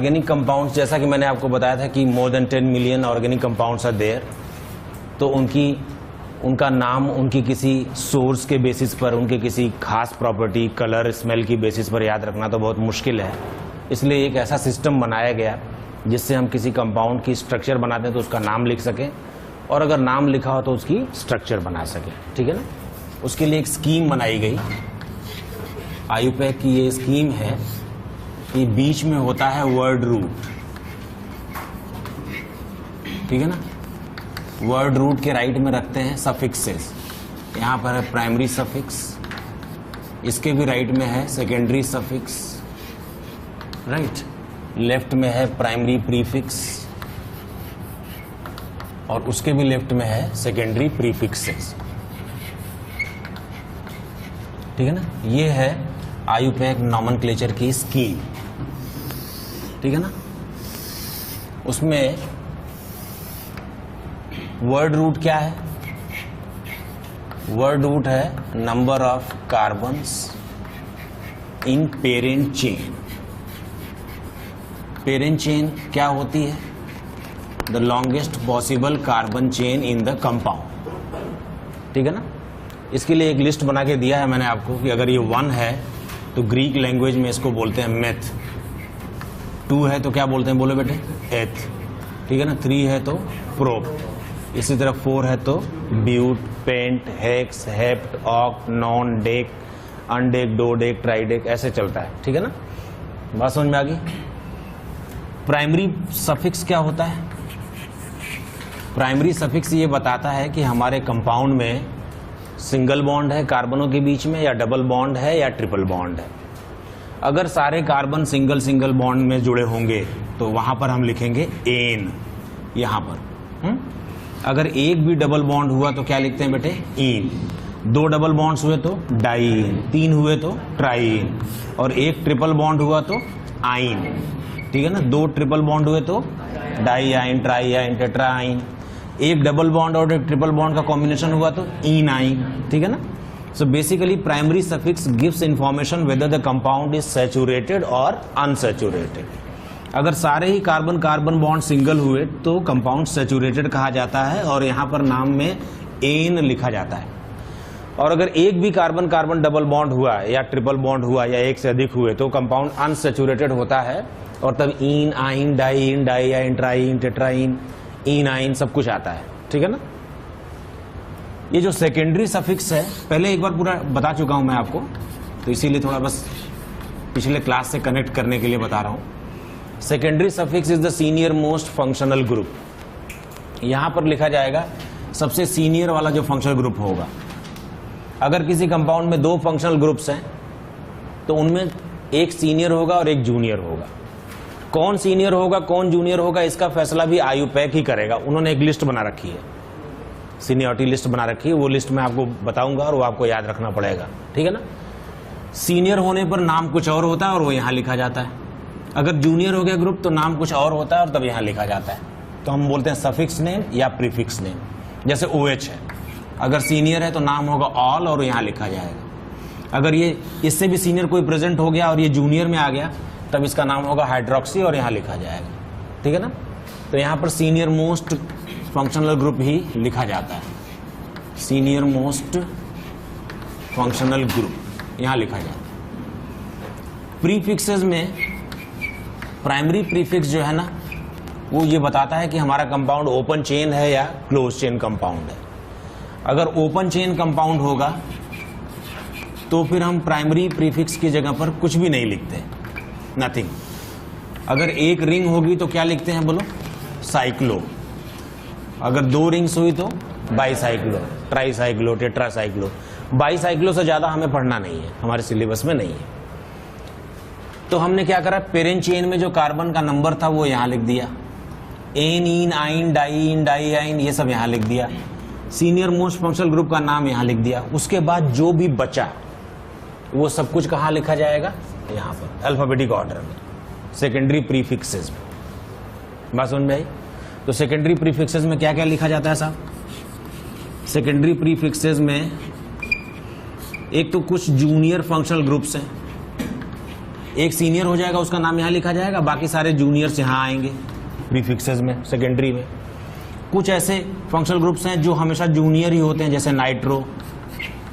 Organic compounds, जैसा कि मैंने आपको बताया था कि more than 10 million organic compounds are there, तो उनका नाम उनकी किसी सोर्स के बेसिस पर, उनके किसी खास प्रॉपर्टी, कलर, स्मेल की बेसिस पर याद रखना तो बहुत मुश्किल है। इसलिए एक ऐसा सिस्टम बनाया गया जिससे हम किसी कंपाउंड की स्ट्रक्चर बनाते हैं तो उसका नाम लिख सकें, और अगर नाम लिखा हो तो उसकी स्ट्रक्चर बना सकें। ठीक है ना। उसके लिए एक स्कीम बनाई गई। आयुपैक की ये स्कीम है कि बीच में होता है वर्ड रूट। ठीक है ना। वर्ड रूट के राइट में रखते हैं सफिक्सेस। यहाँ पर है प्राइमरी सफिक्स, इसके भी राइट में है सेकेंडरी सफिक्स, राइट। लेफ्ट में है प्राइमरी प्रीफिक्स और उसके भी लेफ्ट में है सेकेंडरी प्रीफिक्सेस। ठीक है ना। ये है आयुपैक नॉमेनक्लेचर की स्कीम। ठीक है ना। उसमें वर्ड रूट क्या है? वर्ड रूट है number of carbons in parent chain. Parent chain क्या होती है? The longest possible carbon chain in the compound. ठीक है ना। इसके लिए एक लिस्ट बना के दिया है मैंने आपको कि अगर ये 1 है तो ग्रीक लैंग्वेज में इसको बोलते हैं मेथ, 2 है तो क्या बोलते हैं, बोलो बेटे, एथ। ठीक है ना। 3 है तो प्रोप, इसी तरह 4 है तो but, pent, hex, hept, oct, non, dec, undec, dodec, tridec, ऐसे चलता है। ठीक है ना। बात समझ में आ गई। प्राइमरी सफिक्स क्या होता है? प्राइमरी सफिक्स ये बताता है कि हमारे कंपाउंड में सिंगल बॉन्ड है कार्बनों के बीच में, या डबल बॉन्ड है, या ट्रिपल बॉन्ड है। अगर सारे कार्बन सिंगल सिंगल बॉन्ड में जुड़े होंगे तो वहां पर हम लिखेंगे एन, यहां पर। अगर एक भी डबल बॉन्ड हुआ तो क्या लिखते हैं बेटे, इन। 2 डबल बॉन्ड्स हुए तो डाइन, 3 हुए तो ट्राइन, और एक ट्रिपल बॉन्ड हुआ तो आइन। ठीक है ना। 2 ट्रिपल बॉन्ड हुए तो डाई आइन, ट्राई आइन, टेट्रा आइन। एक डबल बॉन्ड और एक ट्रिपल बॉन्ड का कॉम्बिनेशन हुआ तो इन आइन। ठीक है ना। So basically primary suffix gives information whether the compound is saturated और अनसैचुरेटेड। अगर सारे ही कार्बन कार्बन बॉन्ड सिंगल हुए तो कंपाउंड सैचुरेटेड कहा जाता है और यहां पर नाम में एन लिखा जाता है। और अगर एक भी कार्बन कार्बन डबल बॉन्ड हुआ या ट्रिपल बॉन्ड हुआ या एक से अधिक हुए तो कंपाउंड अनसैचुरेटेड होता है, और तब इन आइन, डाइन, डाई आइन, ट्राइन, टेट्राइन, इन आइन सब कुछ आता है। ठीक है ना। ये जो सेकेंडरी सफिक्स है पहले एक बार पूरा बता चुका हूं मैं आपको, तो इसीलिए थोड़ा बस पिछले क्लास से कनेक्ट करने के लिए बता रहा हूं। Secondary suffix is the senior most functional group. यहां पर लिखा जाएगा सबसे सीनियर वाला जो फंक्शनल ग्रुप होगा। अगर किसी कंपाउंड में 2 फंक्शनल ग्रुप्स हैं तो उनमें एक सीनियर होगा और एक जूनियर होगा। कौन सीनियर होगा कौन जूनियर होगा इसका फैसला भी आयुपैक ही करेगा। उन्होंने एक लिस्ट बना रखी है, सीनियरिटी लिस्ट बना रखी है, वो लिस्ट मैं आपको बताऊंगा और वो आपको याद रखना पड़ेगा। ठीक है ना। सीनियर होने पर नाम कुछ और होता है और वो यहां लिखा जाता है। अगर जूनियर हो गया ग्रुप तो नाम कुछ और होता है और तब यहां लिखा जाता है। तो हम बोलते हैं सफिक्स नेम या प्रीफिक्स नेम। जैसे OH है, अगर सीनियर है तो नाम होगा ऑल और यहां लिखा जाएगा। अगर ये इससे भी सीनियर कोई प्रेजेंट हो गया और ये जूनियर में आ गया तब इसका नाम होगा हाइड्रोक्सी और यहां लिखा जाएगा। ठीक है ना। तो यहां पर सीनियर मोस्ट फंक्शनल ग्रुप ही लिखा जाता है। सीनियर मोस्ट फंक्शनल ग्रुप यहां लिखा जाता है। प्रीफिक्सेस में प्राइमरी प्रीफिक्स जो है ना वो ये बताता है कि हमारा कंपाउंड ओपन चेन है या क्लोज चेन कंपाउंड है। अगर ओपन चेन कंपाउंड होगा तो फिर हम प्राइमरी प्रीफिक्स की जगह पर कुछ भी नहीं लिखते, नथिंग। अगर एक रिंग होगी तो क्या लिखते हैं बोलो, साइक्लो। अगर 2 रिंग्स हुई तो बाईसाइक्लो, ट्राईसाइक्लो, टेट्रासाइक्लो। बाईसाइक्लो से ज्यादा हमें पढ़ना नहीं है, हमारे सिलेबस में नहीं है। तो हमने क्या करा, पेरेंट चेन में जो कार्बन का नंबर था वो यहां लिख दिया। एन, इन, आइन, डाइन, डाई आइन ये सब यहां लिख दिया। सीनियर मोस्ट फंक्शनल ग्रुप का नाम यहां लिख दिया। उसके बाद जो भी बचा वो सब कुछ कहां लिखा जाएगा, यहां पर अल्फाबेटिक ऑर्डर में, सेकेंडरी प्रीफिक्सेस में। बात समझ में आई। तो सेकेंडरी प्रीफिक्सेस में क्या क्या लिखा जाता है साहब? सेकेंडरी प्रीफिक्सेस में एक तो कुछ जूनियर फंक्शनल ग्रुप्स हैं, एक सीनियर हो जाएगा, उसका नाम यहाँ लिखा जाएगा, बाकी सारे जूनियर्स यहाँ आएंगे प्रीफिक्सेस में, सेकेंडरी में। कुछ ऐसे फंक्शनल ग्रुप्स हैं जो हमेशा जूनियर ही होते हैं, जैसे नाइट्रो,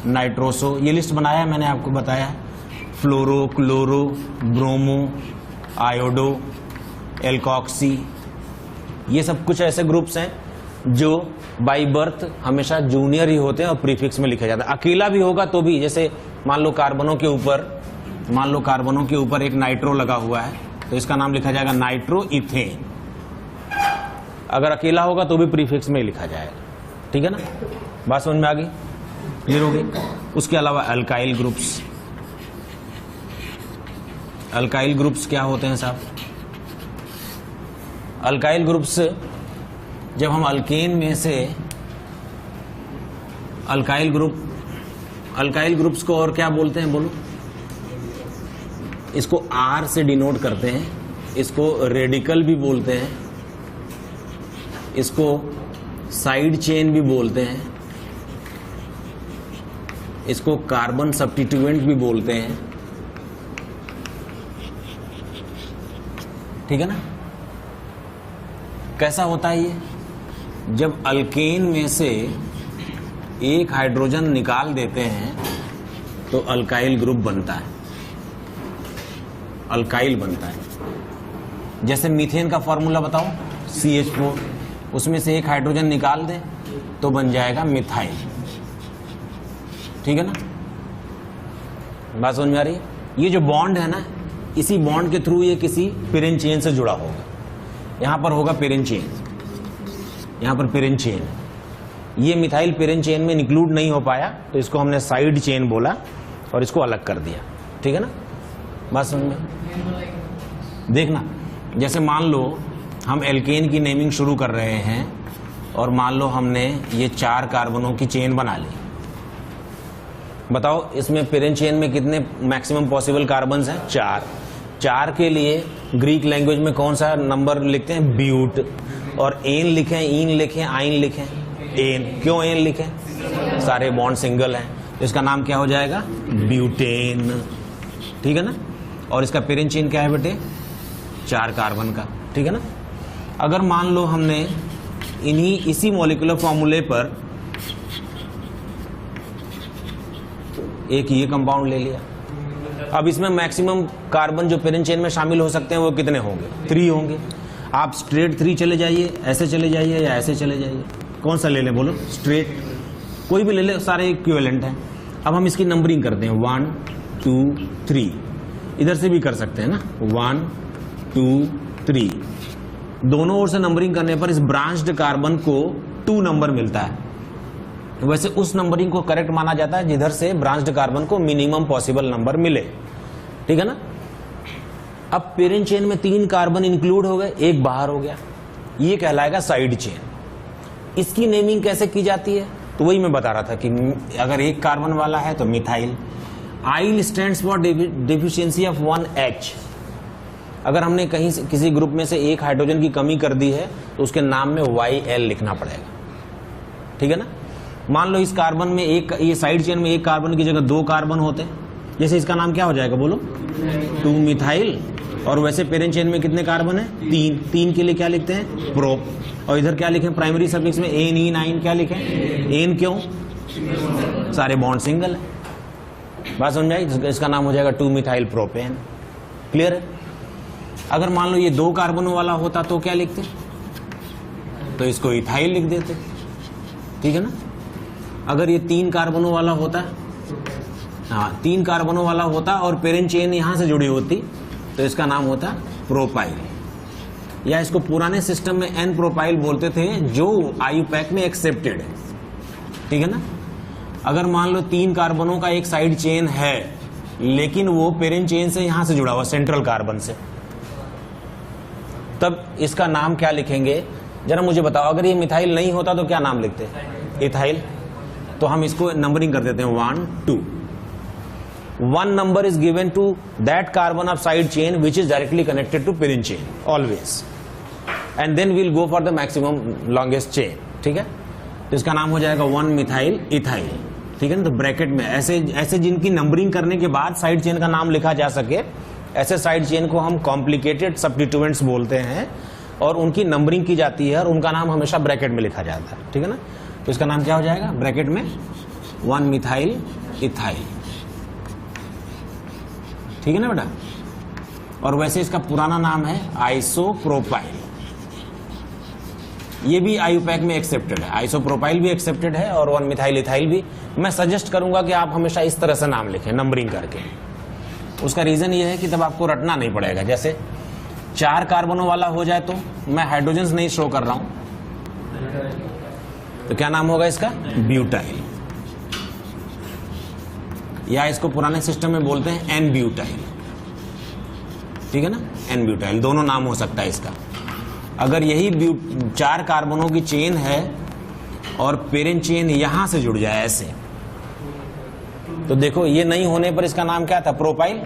नाइट्रोसो, ये लिस्ट बनाया है मैंने आपको बताया, फ्लोरो, क्लोरो, ब्रोमो, आयोडो, एल्कॉक्सी, ये सब कुछ ऐसे ग्रुप्स हैं जो बाय बर्थ हमेशा जूनियर ही होते हैं और प्रीफिक्स में लिखा जाता है। अकेला भी होगा तो भी, जैसे मान लो कार्बनों के ऊपर एक नाइट्रो लगा हुआ है तो इसका नाम लिखा जाएगा नाइट्रो इथेन। अगर अकेला होगा तो भी प्रीफिक्स में लिखा जाएगा, ठीक है ना। बात समझ में आ गई, क्लियर हो गई। उसके अलावा अल्काइल ग्रुप्स, अल्काइल ग्रुप्स क्या होते हैं साहब? अल्काइल ग्रुप्स, जब हम अल्केन में से अल्काइल ग्रुप्स को और क्या बोलते हैं बोलो? इसको आर से डिनोट करते हैं, इसको रेडिकल भी बोलते हैं, इसको साइड चेन भी बोलते हैं, इसको कार्बन सब्स्टिट्यूएंट भी बोलते हैं, ठीक है ना। कैसा होता है ये? जब अल्केन में से एक हाइड्रोजन निकाल देते हैं तो अल्काइल ग्रुप बनता है, अल्काइल बनता है। जैसे मीथेन का फॉर्मूला बताओ, CH4, उसमें से एक हाइड्रोजन निकाल दें तो बन जाएगा मिथाइल, ठीक है ना। बात समझ में आ रही है? ये जो बॉन्ड है ना, इसी बॉन्ड के थ्रू ये किसी पेरेन चेन से जुड़ा होगा। यहां पर होगा पेरेन चेन, यहां पर पेरेन चेन, ये मिथाइल पेरेन चेन में इंक्लूड नहीं हो पाया तो इसको हमने साइड चेन बोला और इसको अलग कर दिया, ठीक है ना। बात समझ में? देखना, जैसे मान लो हम एल्केन की नेमिंग शुरू कर रहे हैं और मान लो हमने ये 4 कार्बनों की चेन बना ली। बताओ इसमें पेरेंट चेन में कितने मैक्सिमम पॉसिबल कार्बन्स हैं? 4। 4 के लिए ग्रीक लैंग्वेज में कौन सा नंबर लिखते हैं? ब्यूट। और एन लिखें, ईन लिखें, आइन लिखें? एन। क्यों एन लिखें? सारे बॉन्ड सिंगल हैं, तो इसका नाम क्या हो जाएगा? ब्यूटेन, ठीक है ना। और इसका पेरेंट चेन क्या है बेटे? 4 कार्बन का, ठीक है ना। अगर मान लो हमने इसी मॉलिक्यूलर फॉर्मूले पर एक ये कंपाउंड ले लिया, अब इसमें मैक्सिमम कार्बन जो पेरेंट चेन में शामिल हो सकते हैं वो कितने होंगे? 3 होंगे। आप स्ट्रेट 3 चले जाइए, ऐसे चले जाइए या ऐसे चले जाइए, कौन सा ले लें बोलो? स्ट्रेट, कोई भी ले ले, सारे इक्विवेलेंट हैं। अब हम इसकी नंबरिंग करते हैं 1 2 3, इधर से भी कर सकते हैं ना, 1 2 3। दोनों ओर से नंबरिंग करने पर इस ब्रांच्ड कार्बन को 2 नंबर मिलता है। वैसे उस नंबरिंग को करेक्ट माना जाता है जिधर से ब्रांच्ड कार्बन को मिनिमम पॉसिबल नंबर मिले, ठीक है ना। अब पेरेंट चेन में 3 कार्बन इंक्लूड हो गए, एक बाहर हो गया, ये कहलाएगा साइड चेन। इसकी नेमिंग कैसे की जाती है? तो वही मैं बता रहा था कि अगर एक कार्बन वाला है तो methyl. Yl stands for deficiency of 1 H। अगर हमने कहीं से किसी ग्रुप में से एक हाइड्रोजन की कमी कर दी है तो उसके नाम में YL लिखना पड़ेगा, ठीक है ना। मान लो इस कार्बन में ये साइड चेन में एक कार्बन की जगह 2 कार्बन होते हैं, जैसे इसका नाम क्या हो जाएगा बोलो? 2 मिथाइल। और वैसे पेरेंट चेन में कितने कार्बन है? 3 के लिए क्या लिखते हैं? प्रोप। और इधर क्या लिखें? प्राइमरी सफिक्स में एन ईन आइन क्या लिखें? एन। क्यों? सारे बॉन्ड सिंगल है। बात समझ आई? इसका नाम हो जाएगा 2 मिथाइल प्रोपेन। क्लियर है? अगर मान लो ये 2 कार्बनों वाला होता तो क्या लिखते? तो इसको इथाइल लिख देते, ठीक है ना। अगर ये 3 कार्बनों वाला होता, हाँ 3 कार्बनों वाला होता और पेरेंट चेन यहां से जुड़ी होती तो इसका नाम होता प्रोपाइल, या इसको पुराने सिस्टम में एन प्रोपाइल बोलते थे जो आईयूपैक में एक्सेप्टेड है, ठीक है ना। अगर मान लो 3 कार्बनों का एक साइड चेन है लेकिन वो पेरेंट चेन से यहां से जुड़ा हुआ सेंट्रल कार्बन से, तब इसका नाम क्या लिखेंगे? जरा मुझे बताओ। अगर ये मिथाइल नहीं होता तो क्या नाम लिखते? इथाइल। तो हम इसको नंबरिंग कर देते हैं 1 2। 1 number is given to that carbon of side chain which is directly connected to parent chain always, and then we'll go for the maximum longest chain, ठीक है। तो इसका नाम हो जाएगा 1 मिथाइल इथाइल, ठीक है ना। तो ब्रैकेट में ऐसे जिनकी नंबरिंग करने के बाद साइड चेन का नाम लिखा जा सके ऐसे साइड चेन को हम कॉम्प्लिकेटेड सब्स्टिट्यूएंट्स बोलते हैं और उनकी नंबरिंग की जाती है और उनका नाम हमेशा ब्रैकेट में लिखा जाता है, ठीक है ना। तो इसका नाम क्या हो जाएगा ब्रैकेट में 1 मिथाइल इथाइल, ठीक है ना बेटा। और वैसे इसका पुराना नाम है आइसोप्रोपाइल, ये भी आईयूपैक में एक्सेप्टेड है, आइसोप्रोपाइल भी एक्सेप्टेड है और 1 मिथाइल इथाइल भी। मैं सजेस्ट करूंगा कि आप हमेशा इस तरह से नाम लिखें नंबरिंग करके। उसका रीजन ये है कि तब आपको रटना नहीं पड़ेगा। जैसे 4 कार्बनों वाला हो जाए तो मैं हाइड्रोजन नहीं शो कर रहा हूं, तो क्या नाम होगा इसका ब्यूटाइल, या इसको पुराने सिस्टम में बोलते हैं एन ब्यूटाइल, ठीक है ना, एन ब्यूटाइल, दोनों नाम हो सकता है इसका। अगर यही 4 कार्बनों की चेन है और पेरेंट चेन यहां से जुड़ जाए ऐसे, तो देखो ये नहीं होने पर इसका नाम क्या था प्रोपाइल,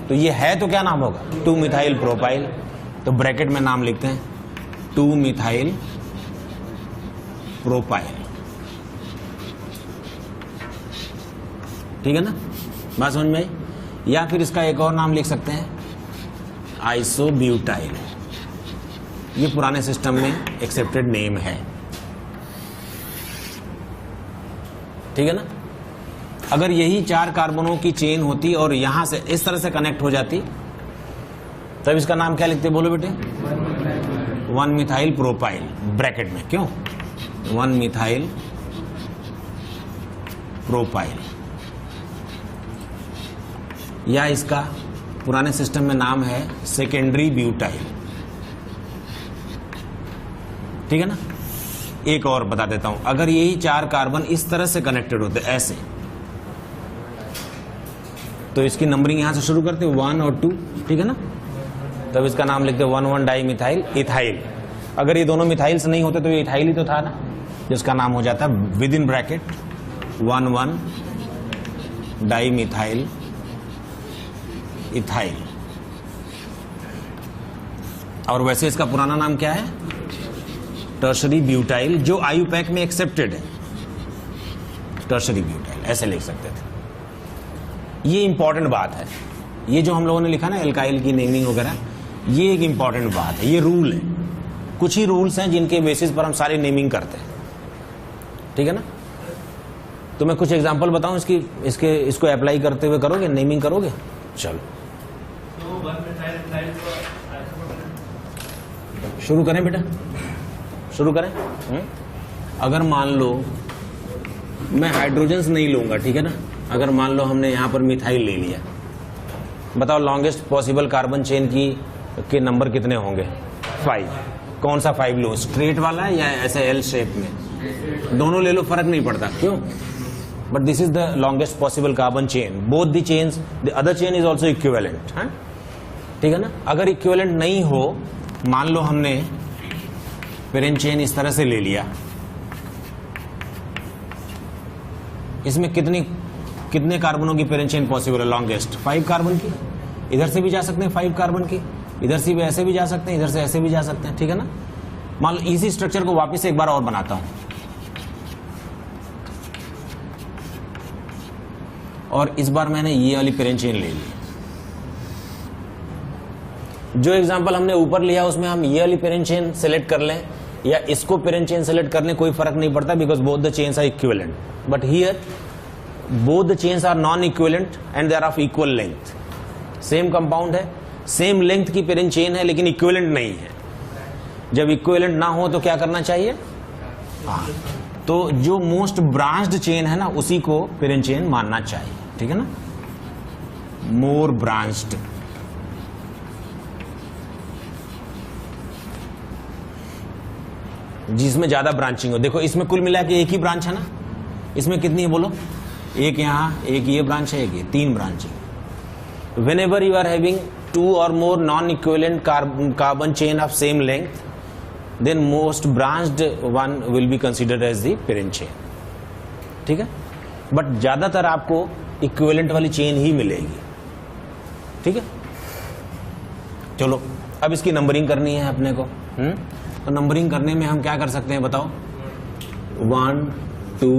तो ये है तो क्या नाम होगा 2 मिथाइल प्रोपाइल। तो ब्रैकेट में नाम लिखते हैं 2 मिथाइल प्रोपाइल, ठीक है ना, बात समझ में आई। या फिर इसका एक और नाम लिख सकते हैं आइसोब्यूटाइल, ये पुराने सिस्टम में एक्सेप्टेड नेम है, ठीक है ना। अगर यही 4 कार्बनों की चेन होती और यहां से इस तरह से कनेक्ट हो जाती, तब इसका नाम क्या लिखते बोलो बेटे 1 मिथाइल प्रोपाइल ब्रैकेट में, क्यों 1 मिथाइल प्रोपाइल। या इसका पुराने सिस्टम में नाम है सेकेंडरी ब्यूटाइल, ठीक है ना। एक और बता देता हूं, अगर यही 4 कार्बन इस तरह से कनेक्टेड होते ऐसे, तो इसकी नंबरिंग यहां से शुरू करते 1 और 2, ठीक है ना, तब इसका नाम लिखते 1,1 डाई मिथाइल इथाइल। अगर ये दोनों मिथाइल्स नहीं होते तो ये इथाइल ही तो था ना, जिसका नाम हो जाता with in bracket 1,1 di methyl ethyl. और वैसे इसका पुराना नाम क्या है टर्शरी ब्यूटाइल, जो आईयूपैक में एक्सेप्टेड है, टर्शरी ब्यूटाइल ऐसे लिख सकते थे। ये इंपॉर्टेंट बात है, ये जो हम लोगों ने लिखा ना एल्काइल की नेमिंग वगैरह, ये एक इंपॉर्टेंट बात है, ये रूल है। कुछ ही रूल्स हैं जिनके बेसिस पर हम सारी नेमिंग करते हैं, ठीक है ना। तो मैं कुछ एग्जांपल बताऊं इसको अप्लाई करते हुए करोगे, नेमिंग करोगे। चलो शुरू करें बेटा, शुरू करें। अगर मान लो मैं हाइड्रोजन्स नहीं लूंगा, ठीक है ना, अगर मान लो हमने यहां पर मिथाइल ले लिया, बताओ लॉन्गेस्ट पॉसिबल कार्बन चेन के नंबर कितने होंगे 5। कौन सा 5 लो, स्ट्रेट वाला या ऐसे एल शेप में, दोनों ले लो फर्क नहीं पड़ता, क्यों, but this is the longest possible carbon chain, both the chains, the other chain is also equivalent, है ठीक है ना। अगर इक्विवेलेंट नहीं हो, मान लो हमने पेरेंट चेन इस तरह से ले लिया, इसमें कितने कार्बनों की पेरेंट चेन पॉसिबल है लॉन्गेस्ट 5 कार्बन की। इधर से भी जा सकते हैं 5 कार्बन की, इधर से भी ऐसे भी जा सकते हैं, इधर से ऐसे भी जा सकते हैं, ठीक है ना। मान लो इसी स्ट्रक्चर को वापस एक बार और बनाता हूं, और इस बार मैंने ये वाली पेरेंट चेन ले ली। जो एग्जांपल हमने ऊपर लिया उसमें हम ये वाली पेरेंट चेन सेलेक्ट कर लें या इसको पेरेंट चेन सेलेक्ट कर लें, कोई फर्क नहीं पड़ता, because both the chains are equivalent. But here both the chains are non-equivalent and they are of equal length. Same compound है, सेम लेंथ की पेरेंट चेन है, लेकिन इक्विवेलेंट नहीं है। जब इक्विवेलेंट ना हो तो क्या करना चाहिए, हाँ, तो जो मोस्ट ब्रांच्ड चेन है ना उसी को पेरेंट चेन मानना चाहिए, ठीक है ना, मोर ब्रांच्ड। जिसमें ज्यादा ब्रांचिंग हो। देखो इसमें कुल मिला के एक ही ब्रांच है ना, इसमें कितनी है बोलो, एक यहां, एक ये ब्रांच है, एक ये, 3 ब्रांच है। Whenever you are having 2 or more non equivalent carbon chain of same length, then most branched one will be considered as the parent chain, ठीक है। बट ज्यादातर आपको इक्विवेलेंट वाली चेन ही मिलेगी, ठीक है। चलो अब इसकी नंबरिंग करनी है अपने को। तो नंबरिंग करने में हम क्या कर सकते हैं बताओ, 1 2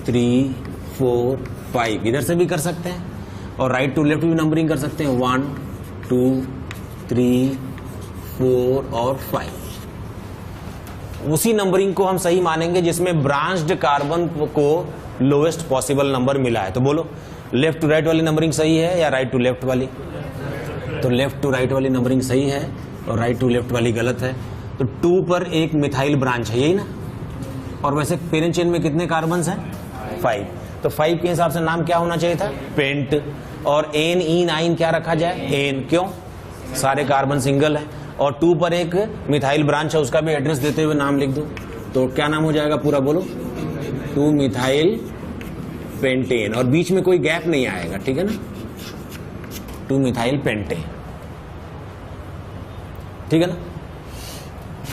3 4 5 इधर से भी कर सकते हैं और राइट टू लेफ्ट भी नंबरिंग कर सकते हैं, 1 2, 3, 4 और 5। उसी नंबरिंग को हम सही मानेंगे जिसमें ब्रांच्ड कार्बन को लोएस्ट पॉसिबल नंबर मिला है। तो बोलो लेफ्ट टू राइट वाली नंबरिंग सही है या राइट टू लेफ्ट वाली? तो लेफ्ट टू राइट वाली नंबरिंग सही है और राइट टू लेफ्ट वाली गलत है। तो 2 पर एक मिथाइल ब्रांच है, यही ना? और वैसे पेरेंट चेन में कितने कार्बन्स हैं? 5। तो 5 के हिसाब से नाम क्या होना चाहिए था? पेंट। और NE9 क्या रखा जाए? एन। क्यों? सारे कार्बन सिंगल है। और 2 पर एक मिथाइल ब्रांच है, उसका भी एड्रेस देते हुए नाम लिख दो। तो क्या नाम हो जाएगा पूरा? बोलो 2 मिथाइल पेंटेन। और बीच में कोई गैप नहीं आएगा, ठीक है ना? 2 मिथाइल पेंटेन, ठीक है ना?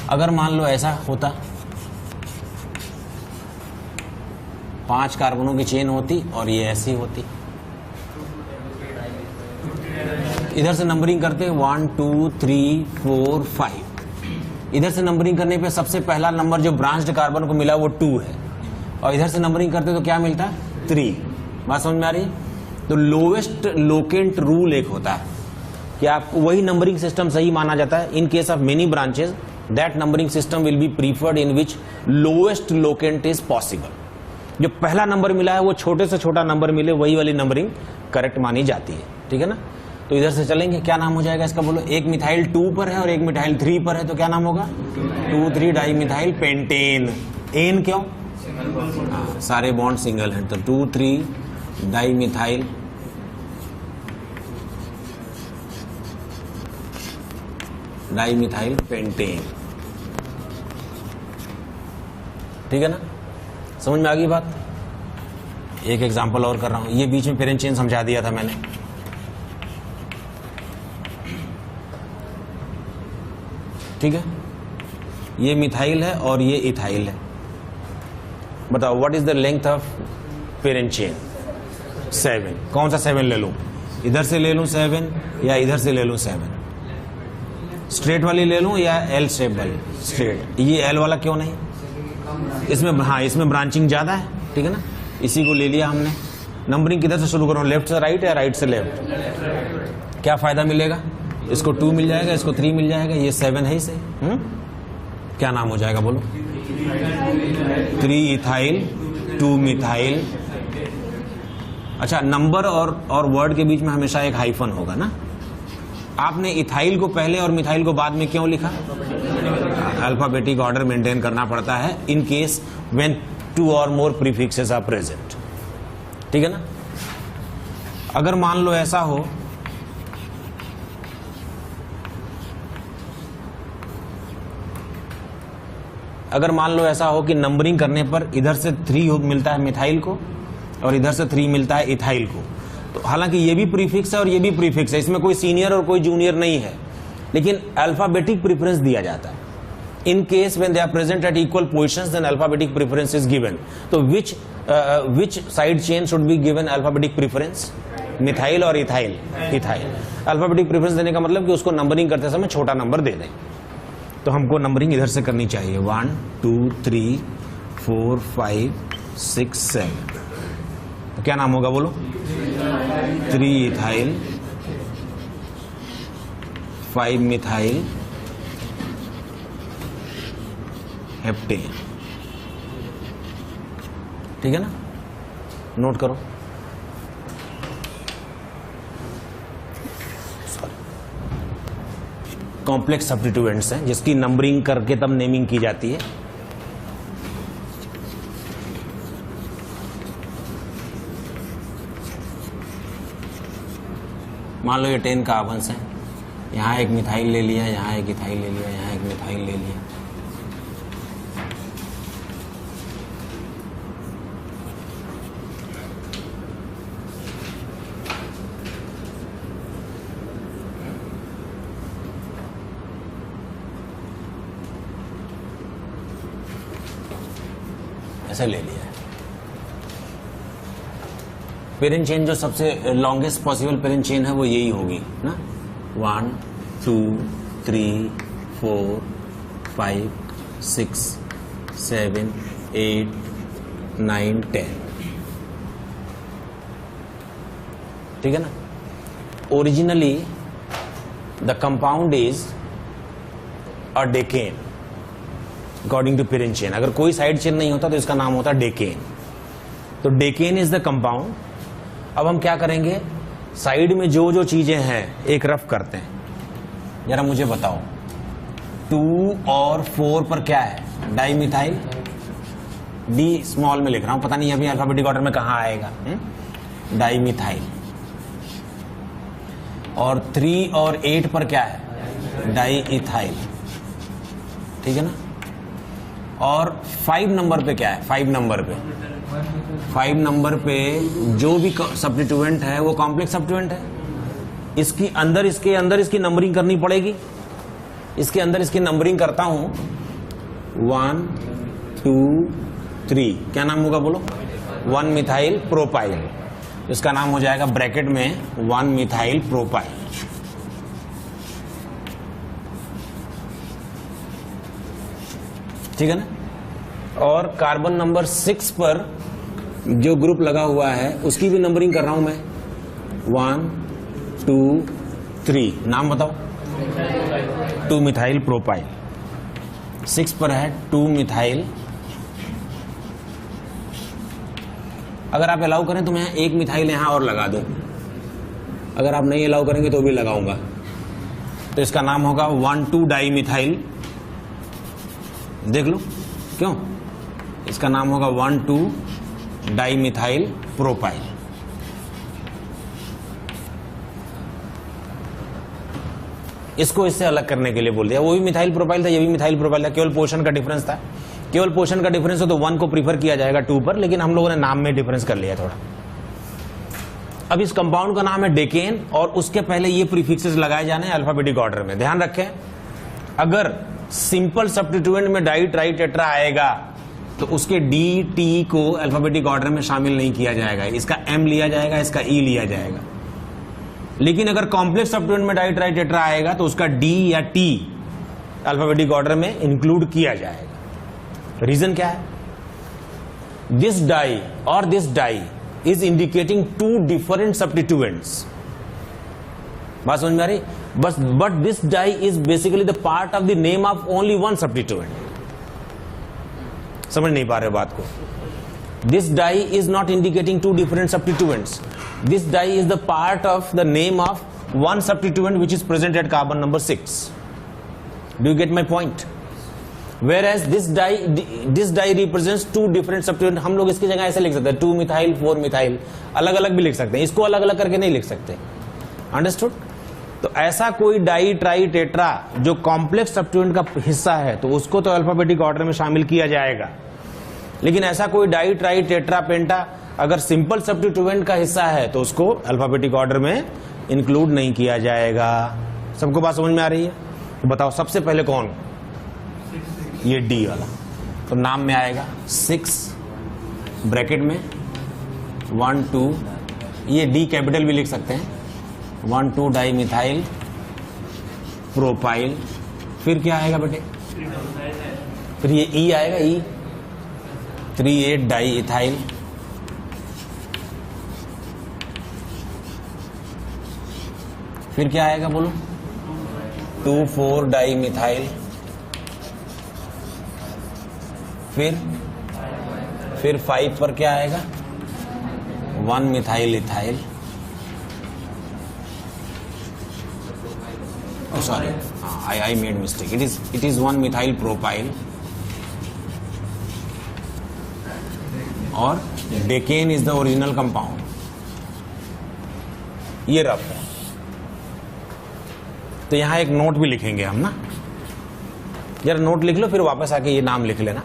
अगर मान लो ऐसा होता, 5 कार्बनों की चेन होती और ये ऐसी होती, इधर से नंबरिंग करते 1 2 3 4 5। इधर से नंबरिंग करने पे सबसे पहला नंबर जो ब्रांच्ड कार्बन को मिला वो 2 है, और इधर से नंबरिंग करते तो क्या मिलता है? 3। बात समझ में आ रही है? तो लोवेस्ट लोकेंट रूल एक होता है कि आपको वही नंबरिंग सिस्टम सही माना जाता है। In case of many branches that numbering system will be preferred in which lowest locant is possible. जो पहला नंबर मिला है वो छोटे से छोटा नंबर मिले, वही वाली नंबरिंग करेक्ट मानी जाती है, ठीक है ना? तो इधर से चलेंगे, क्या नाम हो जाएगा इसका? बोलो एक मिथाइल 2 पर है और एक मिथाइल 3 पर है, तो क्या नाम होगा? 2,3 डाई मिथाइल पेंटेन। एन क्यों? सारे बॉन्ड सिंगल हैं, तो 2,3 डाई मिथाइल पेंटेन, ठीक है ना? समझ में आ गई बात? एक एग्जांपल और कर रहा हूं, ये बीच में पेरेंट चेन समझा दिया था मैंने। ठीक है, ये मिथाइल है और ये इथाइल है। बताओ what is the length of parent chain? 7। कौन सा 7 ले लूं? इधर से ले लूं 7 या इधर से ले लूं 7? स्ट्रेट वाली ले लूं या एल शेप वाली? स्ट्रेट। ये एल वाला क्यों नहीं? इसमें हाँ, इसमें ब्रांचिंग ज्यादा है, ठीक है ना? इसी को ले लिया हमने। नंबरिंग किधर से शुरू करूं? लेफ्ट से राइट या राइट से लेफ्ट? क्या फायदा मिलेगा? इसको 2 मिल जाएगा, इसको 3 मिल जाएगा, ये 7 है इसे। क्या नाम हो जाएगा? बोलो 3 इथाइल 2 मिथाइल। अच्छा, नंबर और वर्ड के बीच में हमेशा एक हाइफन होगा ना? आपने इथाइल को पहले और मिथाइल को बाद में क्यों लिखा? अल्फाबेटिक ऑर्डर मेंटेन करना पड़ता है in case when 2 or more prefixes are present, ठीक है ना? अगर मान लो ऐसा हो, कि नंबरिंग करने पर इधर से 3 मिलता है मिथाइल को और इधर से 3 मिलता है इथाइल को, तो हालांकि ये भी प्रीफिक्स है और ये भी प्रीफिक्स है, इसमें कोई सीनियर और कोई जूनियर नहीं है, लेकिन अल्फाबेटिक प्रेफरेंस दिया जाता है। In case when they are present at equal positions then alphabetic preference is given. तो which side chain should be given alphabetic preference? Methyl और इथाइल? इथाइल। अल्फाबेटिक प्रेफरेंस देने का मतलब कि उसको नंबरिंग करते समय छोटा नंबर दे दें। तो हमको नंबरिंग इधर से करनी चाहिए 1 2 3 4 5 6 7। तो क्या नाम होगा? बोलो 3 इथाइल 5 मिथाइल हेप्टेन, ठीक है ना? नोट करो। कॉम्प्लेक्स सब्स्टिट्यूएंट्स हैं जिसकी नंबरिंग करके तब नेमिंग की जाती है। मान लो ये 10 कार्बन्स हैं, यहां एक मिथाइल ले लिया, यहां एक इथाइल ले लिया, यहां एक मिथाइल ले लिया। ऐसे ले लिया है। पेरेंट चेन जो सबसे लॉन्गेस्ट पॉसिबल पेरेंट चेन है वो यही होगी ना? 1 2 3 4 5 6 7 8 9 10, originally the compound is a decane according to parent chain. अगर कोई साइड चेन नहीं होता तो इसका नाम होता डेकेन। तो डेकेन इज द कंपाउंड। अब हम क्या करेंगे, साइड में जो जो चीजें हैं एक रफ करते हैं। जरा मुझे बताओ 2 और 4 पर क्या है, डाई मिथाइल, डी स्मॉल में लिख रहा हूं, पता नहीं अभी अल्फाबेटिक ऑर्डर में कहां आएगा, डाई मिथाइल। और 3 और 8 पर क्या है, डाई इथाइल, ठीक है ना। और 5 नंबर पे क्या है, 5 नंबर पे जो भी सब्स्टिट्यूएंट है वो कॉम्प्लेक्स सब्स्टिट्यूएंट है। इसके अंदर इसकी नंबरिंग करनी पड़ेगी। इसके अंदर इसकी नंबरिंग करता हूं 1 2 3, क्या नाम होगा बोलो, 1 मिथाइल प्रोपाइल। इसका नाम हो जाएगा ब्रैकेट में 1 मिथाइल प्रोपाइल। ठीक है ना। और कार्बन नंबर 6 पर जो ग्रुप लगा हुआ है उसकी भी नंबरिंग कर रहा हूं मैं, 1 2 3, नाम बताओ, 2 मिथाइल प्रोपाइल। 6 पर है 2 मिथाइल। अगर आप अलाउ करें तो मैं 1 मिथाइल यहां और लगा दूं, अगर आप नहीं अलाउ करेंगे तो भी लगाऊंगा। तो इसका नाम होगा 1,2 डाई मिथाइल। देख लो क्यों, इसका नाम होगा 1,2 डाई मिथाइल प्रोपाइल। इसको इससे अलग करने के लिए बोल दिया। वो भी मिथाइल प्रोपाइल था, ये भी मिथाइल प्रोपाइल था, केवल पोर्शन का डिफरेंस था। केवल पोर्शन का डिफरेंस हो तो 1 को प्रीफर किया जाएगा 2 पर, लेकिन हम लोगों ने नाम में डिफरेंस कर लिया थोड़ा। अब इस कंपाउंड का नाम है डेकेन और उसके पहले ये प्रीफिक्सेस लगाए जाने हैं अल्फाबेटिक ऑर्डर में। ध्यान रखें, अगर सिंपल सब्स्टिट्यूएंट में डाई ट्राई टेट्रा आएगा तो उसके डी टी को अल्फाबेटिक ऑर्डर में शामिल नहीं किया जाएगा, इसका एम लिया जाएगा, इसका ई लिया जाएगा। लेकिन अगर कॉम्प्लेक्स सब्स्टिट्यूएंट में डाई ट्राई टेट्रा आएगा तो उसका डी या टी अल्फाबेटिक ऑर्डर में इंक्लूड किया जाएगा। रीजन क्या है, दिस डाई और this di is indicating 2 different substituents. बात समझ में आ रही, बस but this di is basically the part of the name of only 1 substituent. समझ नहीं पा रहे बात को। This di is not indicating 2 different substituents, this di is the part of the name of 1 substituent which is present at carbon number 6. Do you get my point? Whereas this die represents 2 different substituent। हम लोग इसकी जगह ऐसे लिख सकते हैं 2 methyl 4 methyl, अलग अलग भी लिख सकते हैं, इसको अलग अलग करके नहीं लिख सकते। अंडरस्टूड। तो ऐसा कोई डाई ट्राई टेट्रा जो कॉम्प्लेक्स सब्स्टिट्यूएंट का हिस्सा है तो उसको तो अल्फाबेटिक ऑर्डर में शामिल किया जाएगा, लेकिन ऐसा कोई डाई ट्राई टेट्रा पेंटा अगर सिंपल सब्स्टिट्यूएंट का हिस्सा है तो उसको अल्फाबेटिक ऑर्डर में इंक्लूड नहीं किया जाएगा। सबको बात समझ में आ रही है? तो बताओ सबसे पहले कौन, ये डी वाला, तो नाम में आएगा 6 ब्रैकेट में 1 2, ये डी कैपिटल भी लिख सकते हैं, 1,2 डाई मिथाइल प्रोपाइल। फिर क्या आएगा बेटे, फिर ये ई आएगा, ई 3,8 डाई इथाइल। फिर क्या आएगा बोलो, 2,4 डाई मिथाइल। फिर 5 पर क्या आएगा, 1 methyl ethyl. Sorry, I made mistake. It is 1 methyl propyl. और decane is the original compound. ये रफ है। तो यहां एक नोट भी लिखेंगे हम ना, जरा नोट लिख लो, फिर वापस आके ये नाम लिख लेना।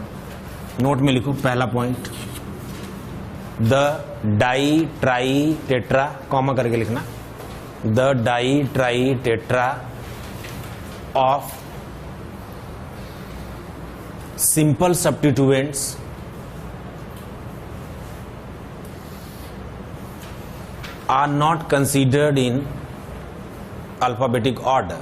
नोट में लिखो पहला point, the die tri tetra, comma करके लिखना, the die tri tetra of simple substituents are not considered in alphabetic order.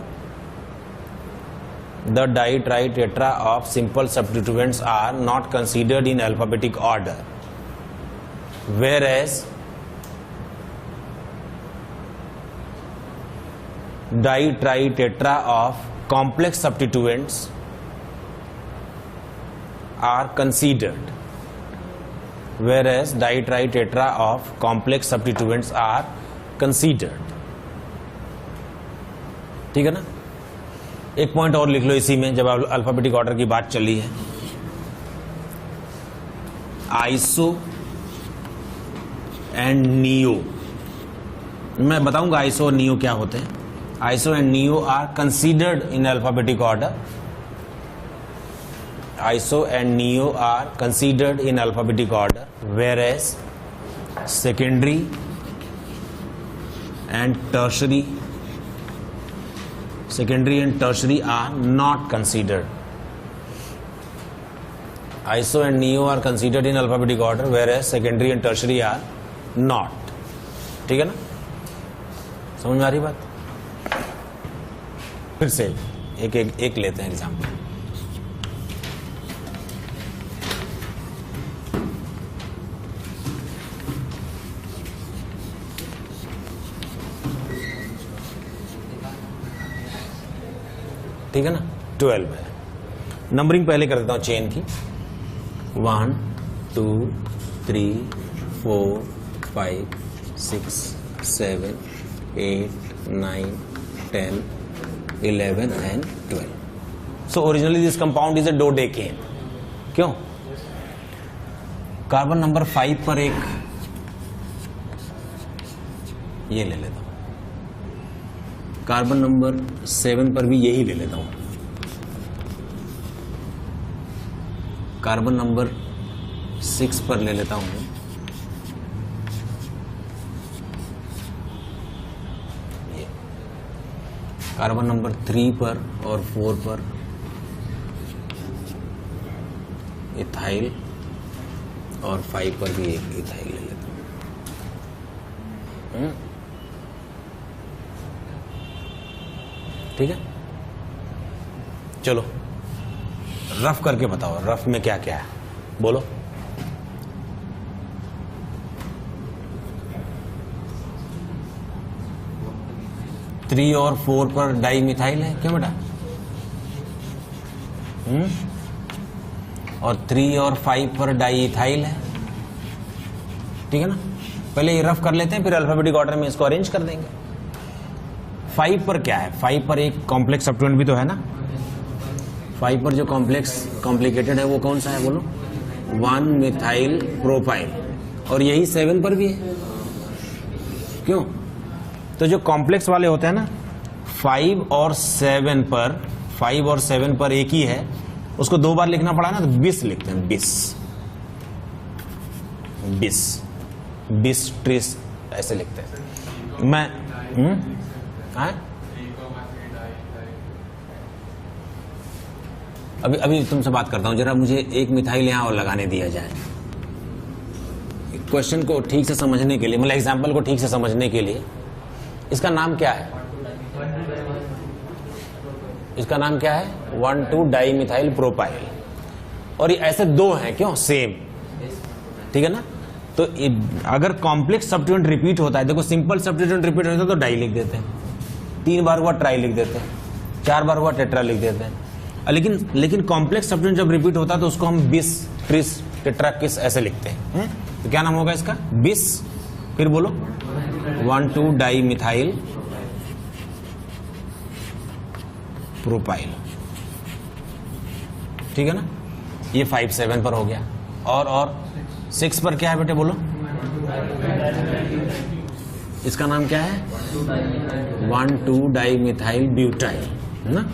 The di-tri-tetra of simple substituents are not considered in alphabetic order, whereas die tri tetra of complex substituents are considered, whereas ditri-tetra of complex substituents are considered. ठीक है ना? एक point और लिख लो इसी में, जब alphabetic order की बात चली है। आइसो एंड नियो, मैं बताऊंगा आइसो और नियो क्या होते हैं। Iso and neo are considered in alphabetic order. Iso and neo are considered in alphabetic order, whereas secondary and tertiary are not considered. ISO and NEO are considered in alphabetic order, whereas secondary and tertiary are not. ठीक है ना? समझ में आ रही बात? फिर से एक लेते हैं एग्जाम्पल। ठीक है ना? 12 है। नंबरिंग पहले कर देता हूं चेन की। 1 2 3 4 5 6 7 8 9 10 11 and 12. So originally this compound is a dodecane. क्यों? कार्बन नंबर 5 पर एक ये ले लेता हूं, कार्बन नंबर 7 पर भी यही ले लेता हूं, कार्बन नंबर 6 पर ले लेता हूं, कार्बन नंबर 3 पर और 4 पर इथाइल, और 5 पर भी एक इथाइल ले लेता हूं। ठीक है, चलो रफ करके बताओ, रफ में क्या क्या है बोलो। थ्री और 4 पर डाई मिथाइल है, क्यों बेटा? और 3 और 5 पर डाई इथाइल है। ठीक है ना? पहले ये रफ कर लेते हैं, फिर अल्फाबेटिक ऑर्डर में इसको अरेंज कर देंगे। 5 पर क्या है? 5 पर एक कॉम्प्लेक्स सब्स्टिट्यूएंट भी तो है ना। 5 पर जो कॉम्प्लिकेटेड है वो कौन सा है बोलो? 1 मिथाइल प्रोपाइल, और यही 7 पर भी है। क्यों? तो जो कॉम्प्लेक्स वाले होते हैं ना, 5 और 7 पर एक ही है, उसको 2 बार लिखना पड़ा ना, तो बिस लिखते हैं, बिस ट्रिस ऐसे लिखते हैं। मैं अभी तुमसे बात करता हूं, जरा मुझे एक मिथाइल यहां और लगाने दिया जाए। क्वेश्चन को ठीक से समझने के लिए, मतलब एग्जाम्पल को ठीक से समझने के लिए, इसका नाम क्या है? इसका नाम क्या है? 1,2 डाई मिथाइल प्रोपाइल, और ये ऐसे 2 हैं, क्यों? सेम। ठीक है ना? तो अगर कॉम्प्लेक्स सब्स्टिट्यूएंट रिपीट होता है, देखो सिंपल सब्स्टिट्यूएंट रिपीट होता है तो डाई लिख देते हैं, 3 बार हुआ ट्राई लिख देते हैं, 4 बार हुआ टेट्रा लिख देते हैं। लेकिन कॉम्प्लेक्स सब्स्टिट्यूएंट जब रिपीट होता है तो उसको हम बिस, ट्रिस, टेट्रा, किस ऐसे लिखते हैं। तो क्या नाम होगा इसका? बिस। फिर बोलो 1,2 डाई मिथाइल प्रोपाइल। ठीक है ना? ये 5 7 पर हो गया। और 6 पर क्या है बेटे बोलो? इसका नाम क्या है? 1,2 डाई मिथाइल ब्यूटाइल, है ना?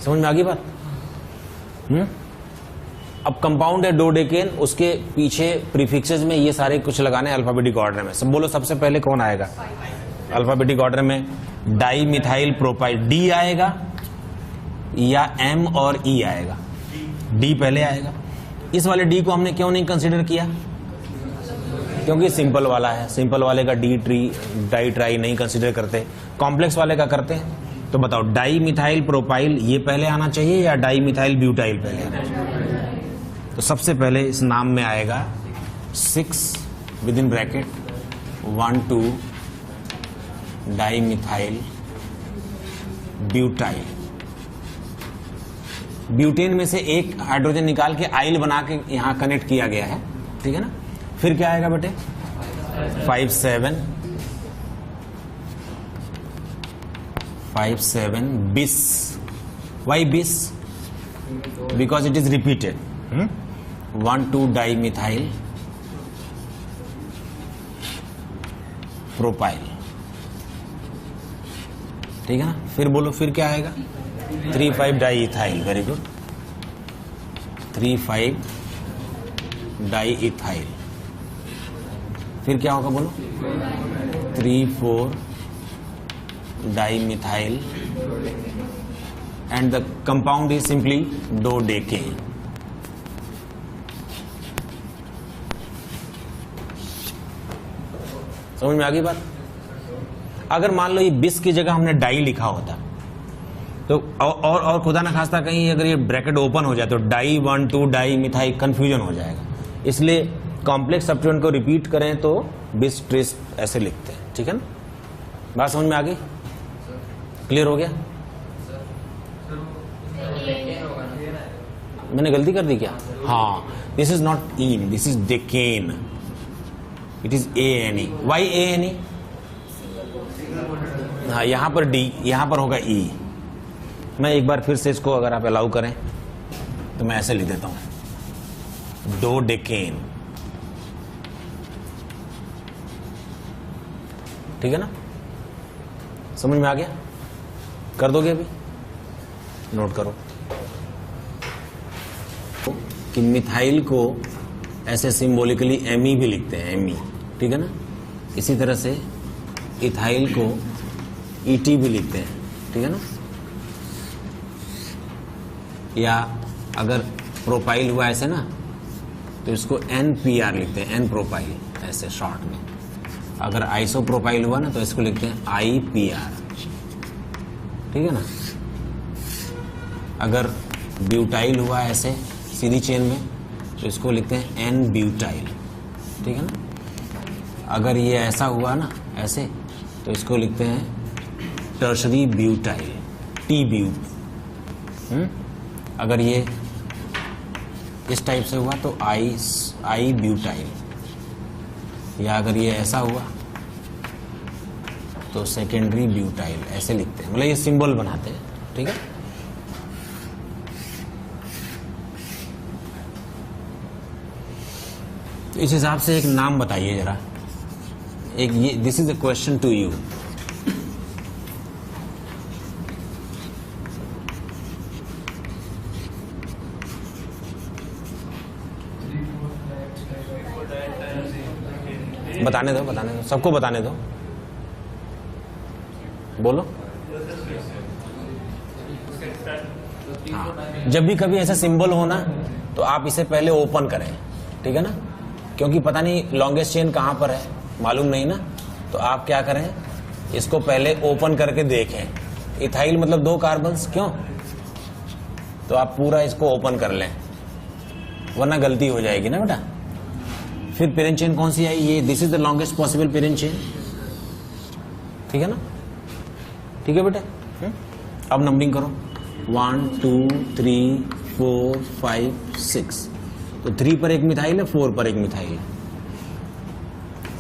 समझ में आ गई बात? अब कंपाउंड है डोडेकेन, उसके पीछे प्रीफिक्सेस में ये सारे कुछ लगाने अल्फाबेटिक ऑर्डर में। सब बोलो, सबसे पहले कौन आएगा अल्फाबेटिक ऑर्डर में? डाई मिथाइल प्रोपाइल, डी आएगा या एम और ई आएगा? डी पहले आएगा। इस वाले डी को हमने क्यों नहीं कंसीडर किया? क्योंकि सिंपल वाला है, सिंपल वाले का डाई ट्राई नहीं कंसीडर करते, कॉम्प्लेक्स वाले का करते हैं। तो बताओ, डाई मिथाइल प्रोपाइल ये पहले आना चाहिए या डाई मिथाइल ब्यूटाइल पहले आना चाहिए? तो सबसे पहले इस नाम में आएगा 6 with in bracket 1,2 dimethyl butyl. Butane में से एक हाइड्रोजन निकाल के आइल बना के यहां कनेक्ट किया गया है, ठीक है ना। फिर क्या आएगा बेटे 5,7 बिस। वाई बिस? Because it is repeated. 1,2 dimethyl propyl, ठीक है ना। फिर बोलो फिर क्या आएगा 3,5 डाइइथाइल। Very good, 3,5 diethyl. फिर क्या होगा बोलो 3,4 dimethyl and the compound is simply dodecane. समझ में आ गई बात? अगर मान लो ये बिस की जगह हमने डाई लिखा होता तो और खुदा ना खास्ता कहीं अगर ये ब्रैकेट ओपन हो जाए तो डाई 1,2 डाई मिथाइल कंफ्यूजन हो जाएगा। इसलिए कॉम्प्लेक्स सब्स्टिट्यूएंट को रिपीट करें तो बिस ट्रिस ऐसे लिखते हैं, ठीक है ना। बात समझ में आ गई? क्लियर हो गया? मैंने गलती कर दी क्या? हाँ, this is not ene, this is decane. It is ANE। Why ANE? हाँ, यहां पर D, यहां पर होगा E। मैं एक बार फिर से इसको अगर आप अलाउ करें तो मैं ऐसे लिख देता हूं डोडेकेन, ठीक है ना। समझ में आ गया? कर दोगे अभी? नोट करो कि मिथाइल को ऐसे सिंबॉलिकली Me भी लिखते हैं, Me, ठीक है ना। इसी तरह से इथाइल को ET भी लिखते हैं, ठीक है ना। या अगर प्रोपाइल हुआ ऐसे ना तो इसको NPR लिखते हैं, N प्रोपाइल, ऐसे शॉर्ट में। अगर आइसोप्रोपाइल हुआ ना तो इसको लिखते हैं IPR, ठीक है ना। अगर ब्यूटाइल हुआ ऐसे सीधी चेन में तो इसको लिखते हैं N ब्यूटाइल, ठीक है ना। अगर ये ऐसा हुआ ना ऐसे तो इसको लिखते हैं टर्शरी ब्यूटाइल, T ब्यूट। अगर ये इस टाइप से हुआ तो I ब्यूटाइल। या अगर ये ऐसा हुआ तो सेकेंडरी ब्यूटाइल, ऐसे लिखते हैं, मतलब ये सिंबल बनाते हैं, ठीक है। इस हिसाब से एक नाम बताइए जरा, एक ये, this is a question to you. बताने दो, सबको बताने दो, बोलो। हाँ, जब भी कभी ऐसा सिंबल हो ना तो आप इसे पहले ओपन करें, ठीक है ना। क्योंकि पता नहीं लॉन्गेस्ट चेन कहां पर है, मालूम नहीं ना, तो आप क्या करें, इसको पहले ओपन करके देखें। इथाइल मतलब 2 कार्बन्स, क्यों? तो आप पूरा इसको ओपन कर लें, वरना गलती हो जाएगी ना बेटा। फिर पेरेंट चेन कौन सी आई? ये, this is the longest possible parent chain, ठीक है ना। ठीक है बेटा, अब नंबरिंग करो 1 2 3 4 5 6। तो 3 पर एक मिथाइल है, 4 पर एक मिथाइल है,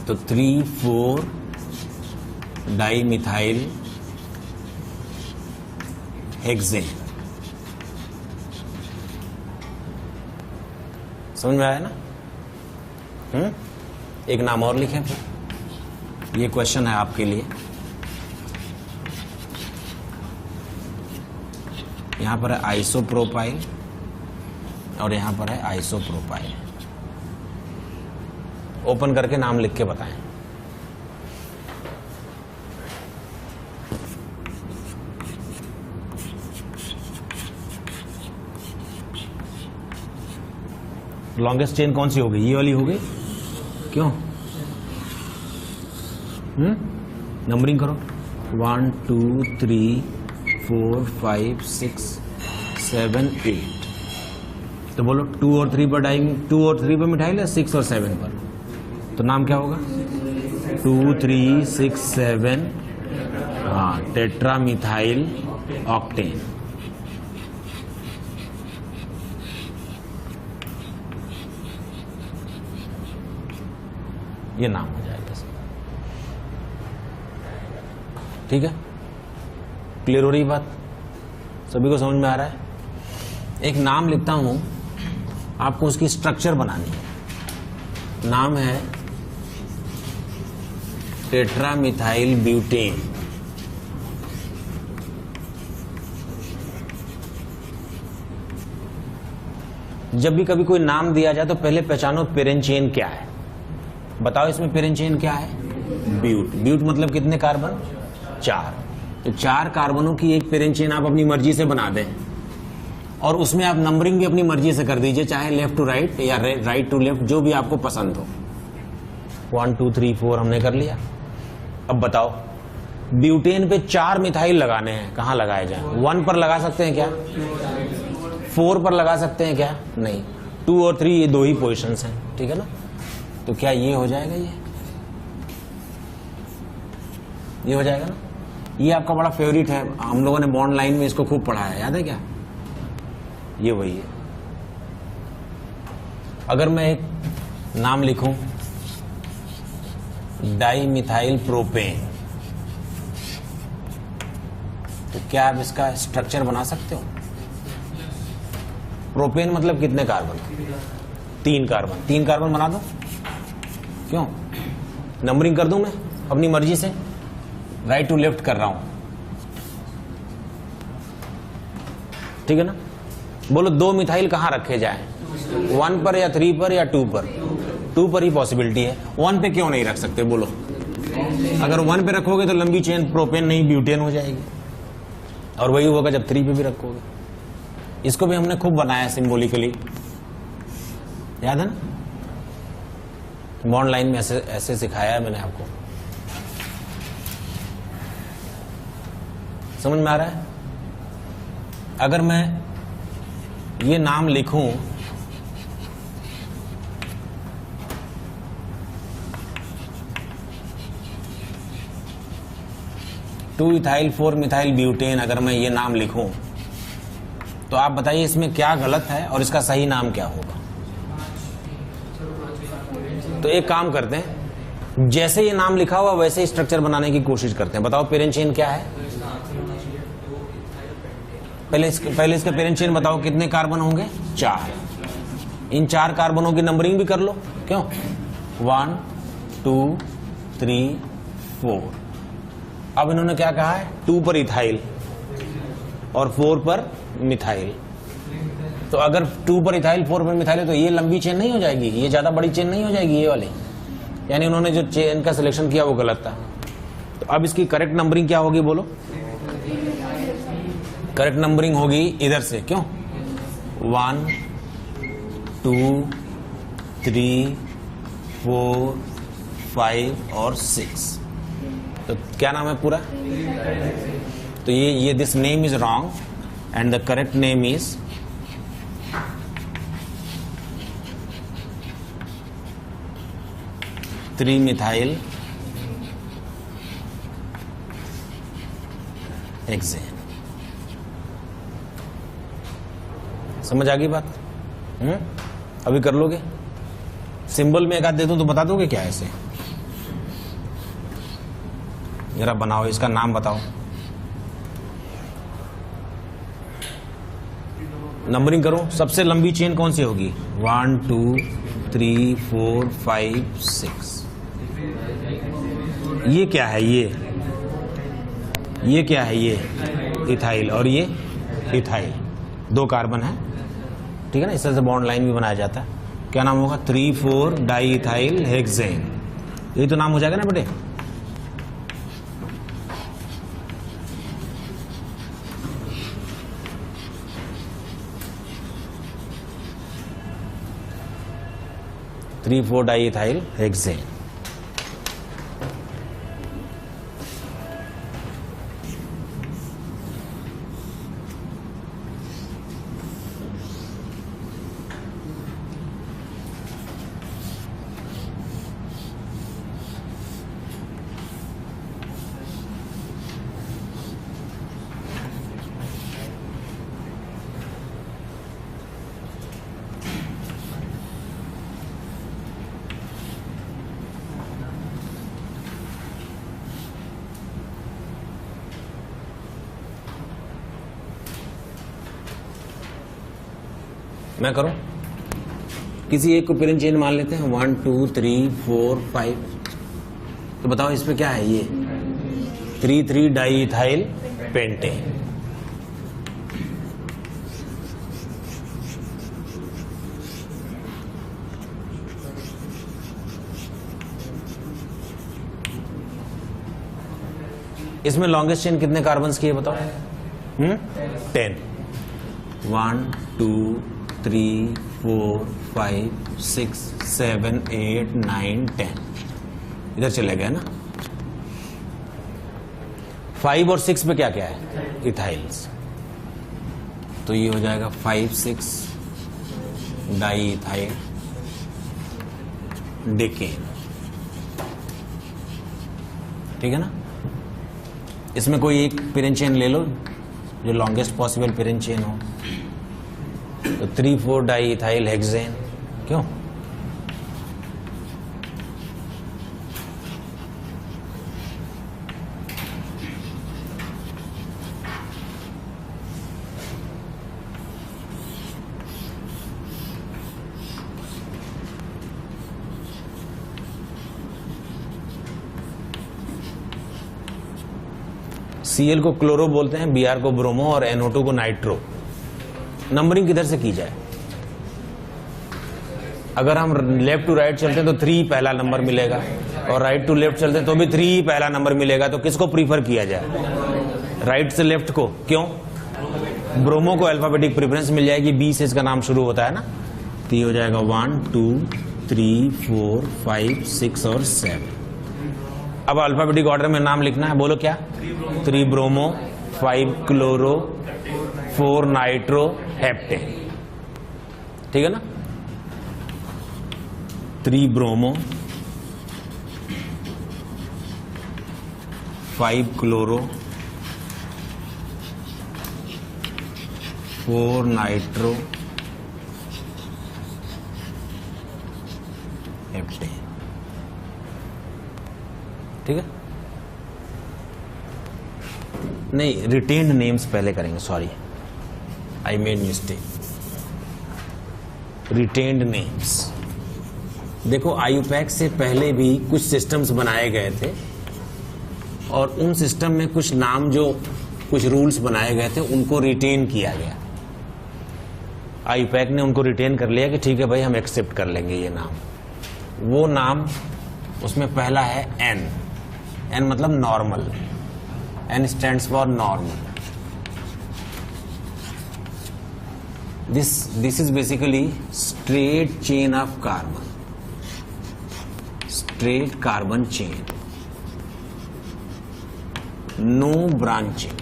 तो 3 4 डाई मिथाइल हेक्सेन। समझ में आया ना? एक नाम और लिखें फिर, ये क्वेश्चन है आपके लिए। यहां पर है आइसोप्रोपाइल और यहां पर है आइसोप्रोपाइल। ओपन करके नाम लिख के बताएं। लॉन्गेस्ट चेन कौन सी हो गई? ये वाली हो गई, क्यों? नंबरिंग करो 1 2 3 4 5 6 7 8। तो बोलो 2 और 3 पर 2 और 3 पर मिथाइल है, 6 और 7 पर, तो नाम क्या होगा? 2 3 6 7, हाँ, टेट्रा मिथाइल ऑक्टेन। ये नाम हो जाएगा। ठीक है, क्लियर हो रही बात? सभी को समझ में आ रहा है? एक नाम लिखता हूं, आपको उसकी स्ट्रक्चर बनानी है। नाम है टेट्रा मिथाइल ब्यूटेन। जब भी कभी कोई नाम दिया जाए तो पहले पहचानो पेरेंट चेन क्या है। बताओ इसमें पेरेंट चेन क्या है? ब्यूट। ब्यूट मतलब कितने कार्बन? 4। तो 4 कार्बनों की एक पेरेंट चेन आप अपनी मर्जी से बना दें, और उसमें आप नंबरिंग भी अपनी मर्जी से कर दीजिए, चाहे लेफ्ट टू राइट या राइट टू लेफ्ट, जो भी आपको पसंद हो। 1 2 3 4 हमने कर लिया। अब बताओ, ब्यूटेन पे 4 मिथाइल लगाने हैं, कहां लगाए जाए? 1 पर लगा सकते हैं क्या? 4 पर लगा सकते हैं क्या? नहीं। 2 और 3 ये 2 ही पोजिशंस हैं, ठीक है ना? तो क्या ये हो जाएगा? ये हो जाएगा ना? ये आपका बड़ा फेवरेट है, हम लोगों ने बॉन्ड लाइन में इसको खूब पढ़ा है, याद है क्या? ये वही है। अगर मैं एक नाम लिखूं डाई मिथाइल प्रोपेन, तो क्या आप इसका स्ट्रक्चर बना सकते हो? प्रोपेन मतलब कितने कार्बन? 3 कार्बन। 3 कार्बन बना दो। क्यों? नंबरिंग कर दूं मैं अपनी मर्जी से, राइट टू लेफ्ट कर रहा हूं, ठीक है ना? बोलो 2 मिथाइल कहां रखे जाए? 1 पर या 3 पर या 2 पर? 2 पर ही पॉसिबिलिटी है, 1 पे क्यों नहीं रख सकते? बोलो, अगर 1 पे रखोगे तो लंबी चेन प्रोपेन नहीं ब्यूटेन हो जाएगी, और वही होगा जब 3 पे भी रखोगे। इसको भी हमने खूब बनाया सिंबॉलिकली, याद है ना? बॉन्ड लाइन में ऐसे सिखाया है मैंने आपको। समझ में आ रहा है? अगर मैं ये नाम लिखूं टू इथाइल 4 मिथाइल ब्यूटेन, अगर मैं ये नाम लिखूं तो आप बताइए इसमें क्या गलत है और इसका सही नाम क्या होगा? तो एक काम करते हैं, जैसे ये नाम लिखा हुआ वैसे ही स्ट्रक्चर बनाने की कोशिश करते हैं। बताओ पेरेंट चेन क्या है? पहले इसका पेरेंट चेन बताओ, कितने कार्बन होंगे? 4। इन 4 कार्बनों की नंबरिंग भी कर लो, क्यों? 1 2 3 4। अब इन्होंने क्या कहा है? 2 पर इथाइल और 4 पर मिथाइल। तो अगर 2 पर इथाइल 4 पर मिथाइल है तो ये लंबी चेन नहीं हो जाएगी? ये ज्यादा बड़ी चेन नहीं हो जाएगी ये वाली? यानी उन्होंने जो चेन का सिलेक्शन किया वो गलत था। तो अब इसकी करेक्ट नंबरिंग क्या होगी? बोलो, करेक्ट नंबरिंग होगी इधर से, क्यों? 1 2 3 4 5 और 6। तो क्या नाम है पूरा? तो ये this name is wrong and the correct name is methyl hexane. समझ आ गई बात? अभी कर लोगे? सिंबल में एक आध दे दूं तो बता दोगे क्या? ऐसे जरा बनाओ, इसका नाम बताओ। नंबरिंग करो, सबसे लंबी चेन कौन सी होगी? 1 2 3 4 5 6। ये क्या है? ये क्या है? ये इथाइल और ये इथाइल, 2 कार्बन है, ठीक है ना? इस तरह से बॉन्ड लाइन भी बनाया जाता है। क्या नाम होगा? 3,4 डाई इथाइल हेक्सेन। यही तो नाम हो जाएगा ना बेटे? (3,4 डाई इथाइल हेक्सेन। मैं करूं? किसी एक को पेरेंट चेन मान लेते हैं, 1 2 3 4 5। तो बताओ इस पे क्या है? ये 3,3 डाई इथाइल पेंटेन। इसमें लॉन्गेस्ट चेन कितने कार्बन्स की है बताओ? 10। 1 2 3 4 5 6 7 8 9 10। इधर चले गए ना। 5 और 6 पे क्या क्या है? इथाइल्स। तो ये हो जाएगा 5 6 डाई इथाइल डेकेन। ठीक है ना। इसमें कोई एक पेरेंट चेन ले लो जो लॉन्गेस्ट पॉसिबल पेरेंट चेन हो। तो 3 4 डाई इथाइल हेक्सेन। क्यों? Cl को क्लोरो बोलते हैं, Br को ब्रोमो और NO2 को नाइट्रो। नंबरिंग किधर से की जाए? अगर हम लेफ्ट टू राइट चलते हैं तो 3 पहला नंबर मिलेगा, और राइट टू लेफ्ट चलते हैं तो भी 3 पहला नंबर मिलेगा। तो किसको प्रीफर किया जाए? राइट से लेफ्ट को। क्यों? ब्रोमो को अल्फाबेटिक प्रेफरेंस मिल जाएगी, बी से इसका नाम शुरू होता है ना। तो ये हो जाएगा 1 2 3 4 5 6 और 7। अब अल्फाबेटिक ऑर्डर में नाम लिखना है। बोलो क्या? 3 ब्रोमो, 5 क्लोरो, 4 नाइट्रो, हेप्टेन। ठीक है ना। 3 ब्रोमो, 5 क्लोरो, 4 नाइट्रो, हेप्टेन। ठीक है। नहीं, रिटेन्ड नेम्स पहले करेंगे। Sorry, I made mistake. Retained names. देखो, आयुपैक से पहले भी कुछ सिस्टम्स बनाए गए थे, और उन सिस्टम में कुछ नाम जो कुछ रूल्स बनाए गए थे उनको रिटेन किया गया। आयुपैक ने उनको रिटेन कर लिया कि ठीक है भाई, हम एक्सेप्ट कर लेंगे ये नाम। वो नाम, उसमें पहला है एन। एन मतलब normal. N stands for normal. This is basically straight chain of carbon. Straight carbon chain. No branching.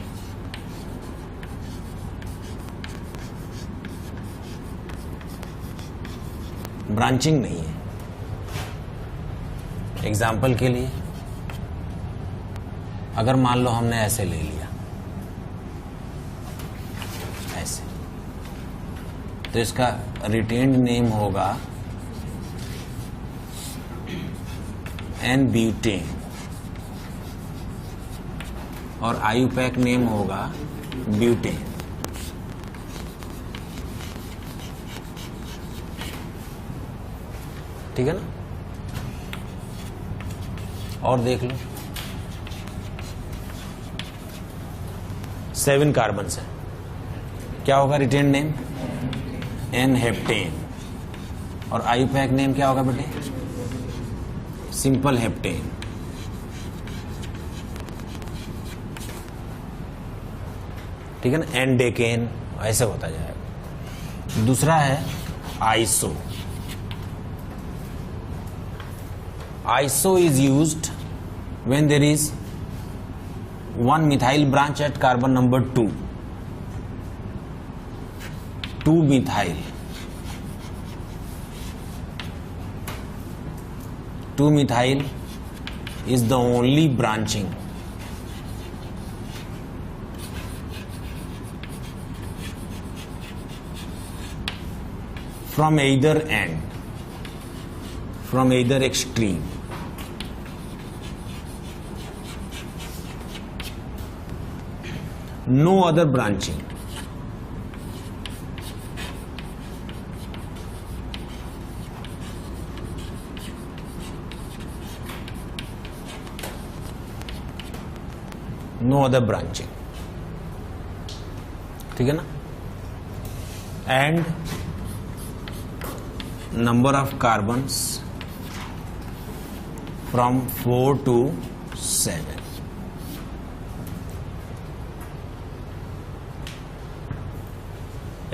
Branching नहीं है। एग्जाम्पल के लिए, अगर मान लो हमने ऐसे ले लिया, ऐसे, तो इसका रिटेन्ड नेम होगा एन ब्यूटेन, और आयुपैक नेम होगा ब्यूटेन। ठीक है ना। और देख लो, 7 कार्बन है, क्या होगा रिटेन नेम? N heptane. और आयुपैक नेम क्या होगा बेटे? Simple heptane. ठीक है ना। एन डेकेन, ऐसे होता जाएगा। दूसरा है iso. Iso is used when there is 1 methyl branch at carbon number 2. 2 methyl. 2 methyl is the only branching. From either end, from either extreme. No other branching. No other branching, ठीक है ना। And number of carbons from 4 to 7.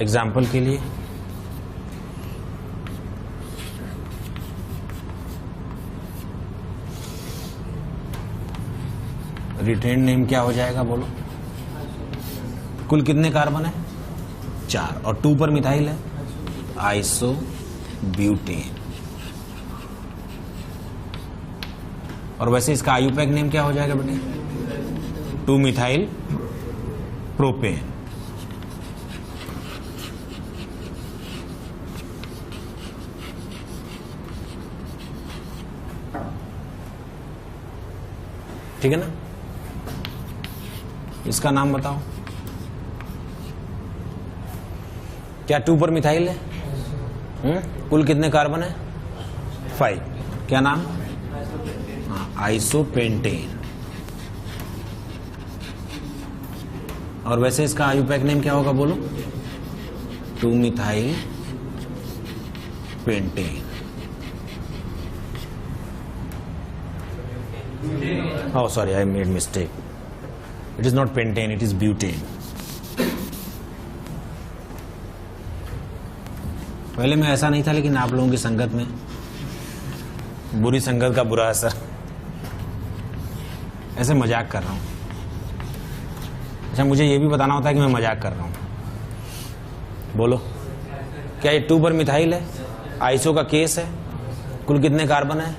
Example के लिए retain name क्या हो जाएगा बोलो। कुल कितने कार्बन है? 4, और 2 पर मिथाइल है, आइसो ब्यूटेन। और वैसे इसका आयुपैक नेम क्या हो जाएगा बेटे? 2 मिथाइल प्रोपेन। ठीक है ना। इसका नाम बताओ। क्या 2 पर मिथाइल है? कुल कितने कार्बन है? 5। क्या नाम? आइसोपेंटेन। और वैसे इसका आयुपैक नेम क्या होगा बोलो? 2 methyl pentane. Oh, sorry, I made mistake. It is not pentane, it is butane. पहले मैं ऐसा नहीं था, लेकिन आप लोगों की संगत में बुरी संगत का बुरा असर। ऐसे मजाक कर रहा हूँ। अच्छा, मुझे ये भी बताना होता है कि मैं मजाक कर रहा हूँ। बोलो, क्या ये 2 पर मिथाइल है? आइसो का केस है। कुल कितने कार्बन है?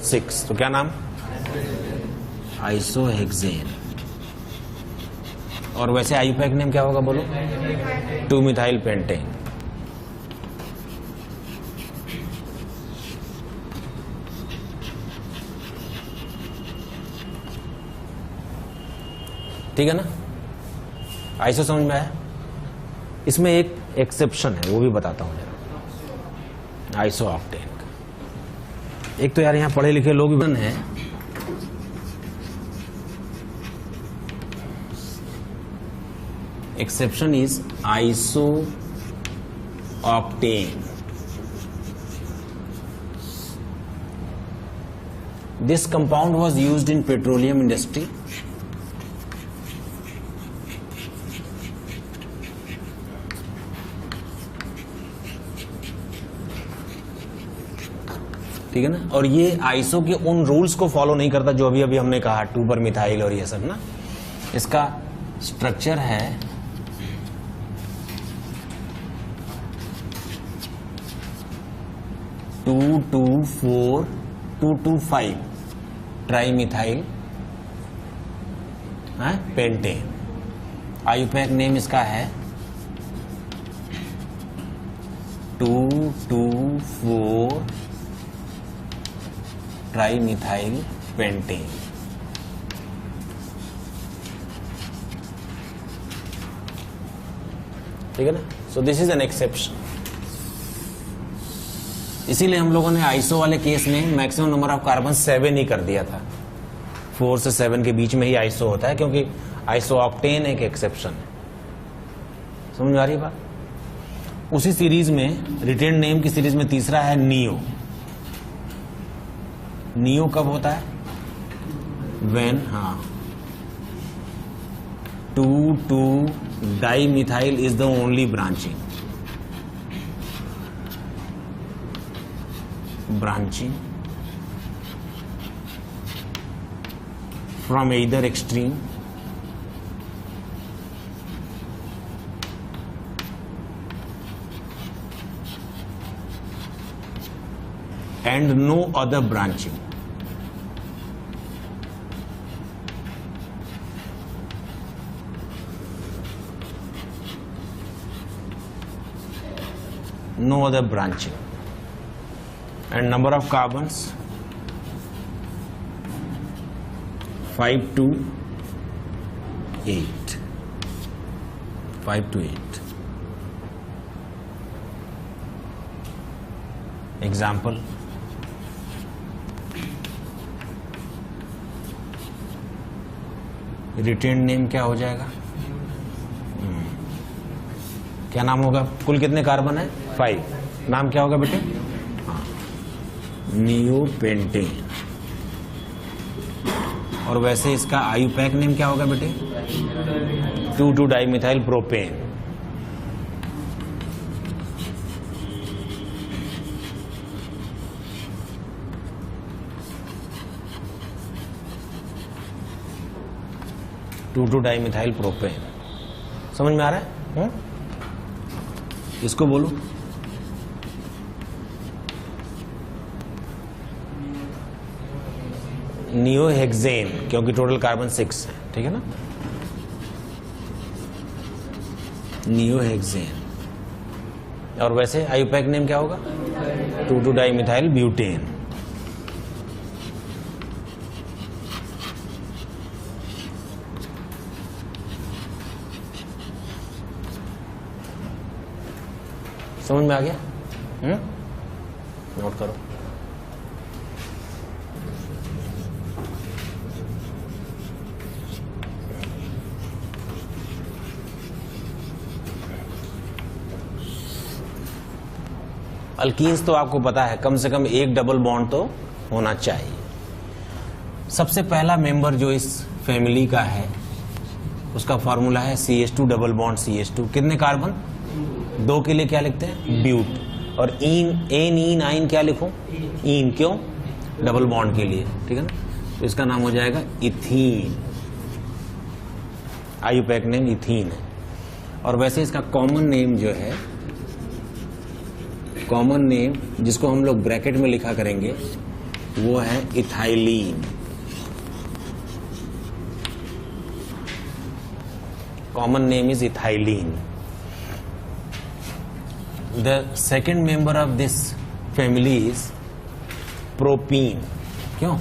6। तो क्या नाम? आइसोहेक्सेन। और वैसे आयुपैक नेम क्या होगा बोलो? 2 मिथाइल पेंटेन। ठीक है ना। आइसो समझ में आया? इसमें एक एक्सेप्शन है, वो भी बताता हूं जरा। आइसो ऑक्टेन का एक तो यार यहां पढ़े लिखे लोग भी है। Exception is isooctane. This compound was used in petroleum industry. ठीक है ना। और ये आइसो के उन रूल्स को फॉलो नहीं करता जो अभी अभी हमने कहा, 2 पर मिथाइल और ये सब ना। इसका स्ट्रक्चर है 2,2,4, 2,2,5 ट्राईमिथाइल पेंटेन। आयुपैक नेम इसका है 2,2,4 ट्राईमिथाइल पेंटेन। ठीक है ना। So this is an exception. इसीलिए हम लोगों ने आइसो वाले केस में मैक्सिमम नंबर ऑफ कार्बन 7 ही कर दिया था। 4 से 7 के बीच में ही आइसो होता है, क्योंकि आइसो ऑक्टेन एक एक्सेप्शन है। समझ में आ रही बात? उसी सीरीज में, रिटेन नेम की सीरीज में तीसरा है नियो। नियो कब होता है? When two two dimethyl is the only branching from either extreme and no other branching. No other branching. And number of carbons 5 to 8. 5 to 8. Example. Retain name क्या हो जाएगा? क्या नाम होगा? कुल कितने कार्बन है? 5। नाम क्या होगा बेटे? नियोपेंटेन। और वैसे इसका आयुपैक नेम क्या होगा बेटे? 2,2-डाइमिथाइल प्रोपेन। To dimethyl propane. समझ में आ रहा है? इसको बोलो नियोहेक्सेन, क्योंकि टोटल कार्बन 6 है। ठीक है ना? नियोहेक्सेन। और वैसे आयुपैक नेम क्या होगा? 2,2-डाइमिथाइल ब्यूटेन। समझ में आ गया? नोट करो। अल्कीन्स तो आपको पता है, कम से कम एक डबल बॉन्ड तो होना चाहिए। सबसे पहला मेंबर जो इस फैमिली का है उसका फॉर्मूला है CH2 डबल बॉन्ड CH2। कितने कार्बन? 2 के लिए क्या लिखते हैं? ब्यूट। और एन आइन क्या लिखूं? ईन। क्यों? डबल बॉन्ड के लिए। ठीक है ना? तो इसका नाम हो जाएगा इथीन। आयुपैक नेम इथीन है। और वैसे इसका कॉमन नेम जो है, कॉमन नेम जिसको हम लोग ब्रैकेट में लिखा करेंगे वो है ethylene. Common name is ethylene. The second member of this family is propene. क्यों?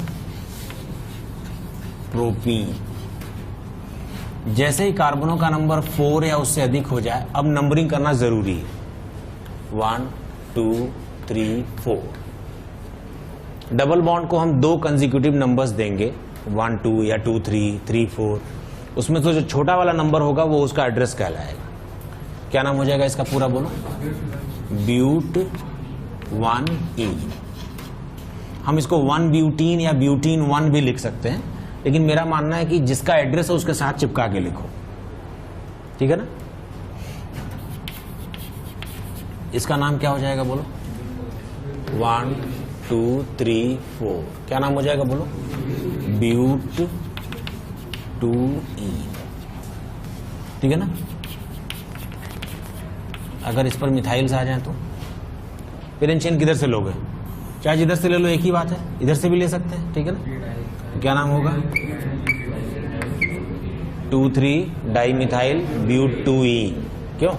प्रोपीन। जैसे ही कार्बनों का नंबर 4 या उससे अधिक हो जाए, अब नंबरिंग करना जरूरी है। 1 2 3 4। डबल बॉन्ड को हम 2 कंसेक्यूटिव नंबर्स देंगे, 1 2 या 2 3 3 4। उसमें तो जो छोटा वाला नंबर होगा वो उसका एड्रेस कहलाएगा। क्या नाम हो जाएगा इसका? पूरा बोलो। ब्यूट 1-ईन। हम इसको 1-ब्यूटीन या ब्यूटीन 1 भी लिख सकते हैं, लेकिन मेरा मानना है कि जिसका एड्रेस है उसके साथ चिपका के लिखो। ठीक है ना? इसका नाम क्या हो जाएगा? बोलो। 1 2 3 4। क्या नाम हो जाएगा? बोलो। ब्यूट 2-ईन। ठीक है ना? अगर इस पर मिथाइल्स आ जाए तो पेरेंशियन किधर से लोगे? चाहे जिधर से ले लो, एक ही बात है, इधर से भी ले सकते हैं। ठीक है ना? क्या नाम होगा? 2,3-डाइमिथाइल ब्यूट 2-ईन। क्यों?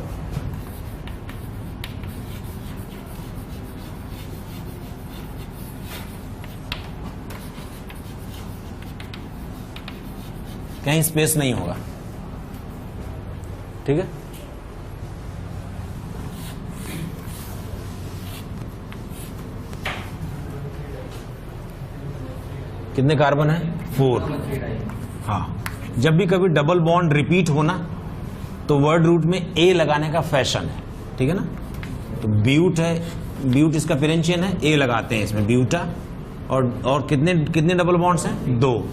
कहीं स्पेस नहीं होगा। ठीक है? कितने कार्बन है? 4। हाँ, जब भी कभी डबल बॉन्ड रिपीट होना तो वर्ड रूट में ए लगाने का फैशन है। ठीक है ना? तो ब्यूट है, ब्यूट इसका पेरेंशियन है, ए लगाते हैं इसमें ब्यूटा। और कितने डबल बॉन्ड्स हैं? 2।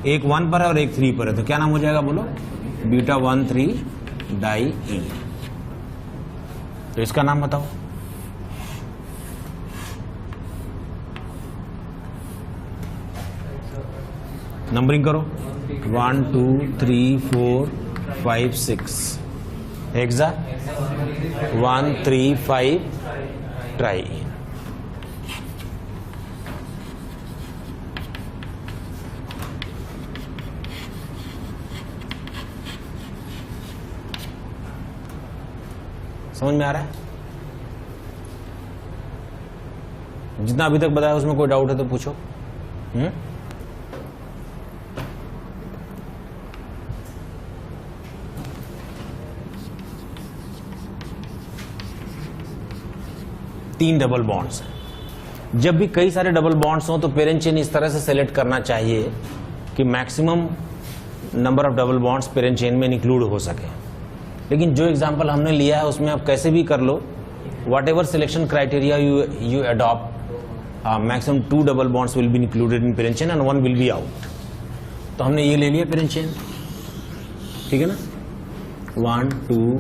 एक 1 पर है और एक 3 पर है। तो क्या नाम हो जाएगा? बोलो। ब्यूटा 1,3-डाई-ईन। तो इसका नाम बताओ। नंबरिंग करो। 1 2 3 4 5 6। Hexa 1 3 5 try. समझ में आ रहा है? जितना अभी तक बताया उसमें कोई डाउट है तो पूछो। तीन डबल बॉन्ड्स हैं। जब भी कई सारे डबल बॉन्ड्स हों तो पेरेंट चेन इस तरह से सेलेक्ट करना चाहिए कि maximum number of double bonds parent chain में इंक्लूड हो सके। लेकिन जो एग्जांपल हमने लिया है उसमें आप कैसे भी कर लो, whatever selection criteria you adopt, maximum 2 double bonds will be included in parent chain and 1 will be out. तो हमने ये ले लिया पेरेंट चेन, ठीक है ना, 1 2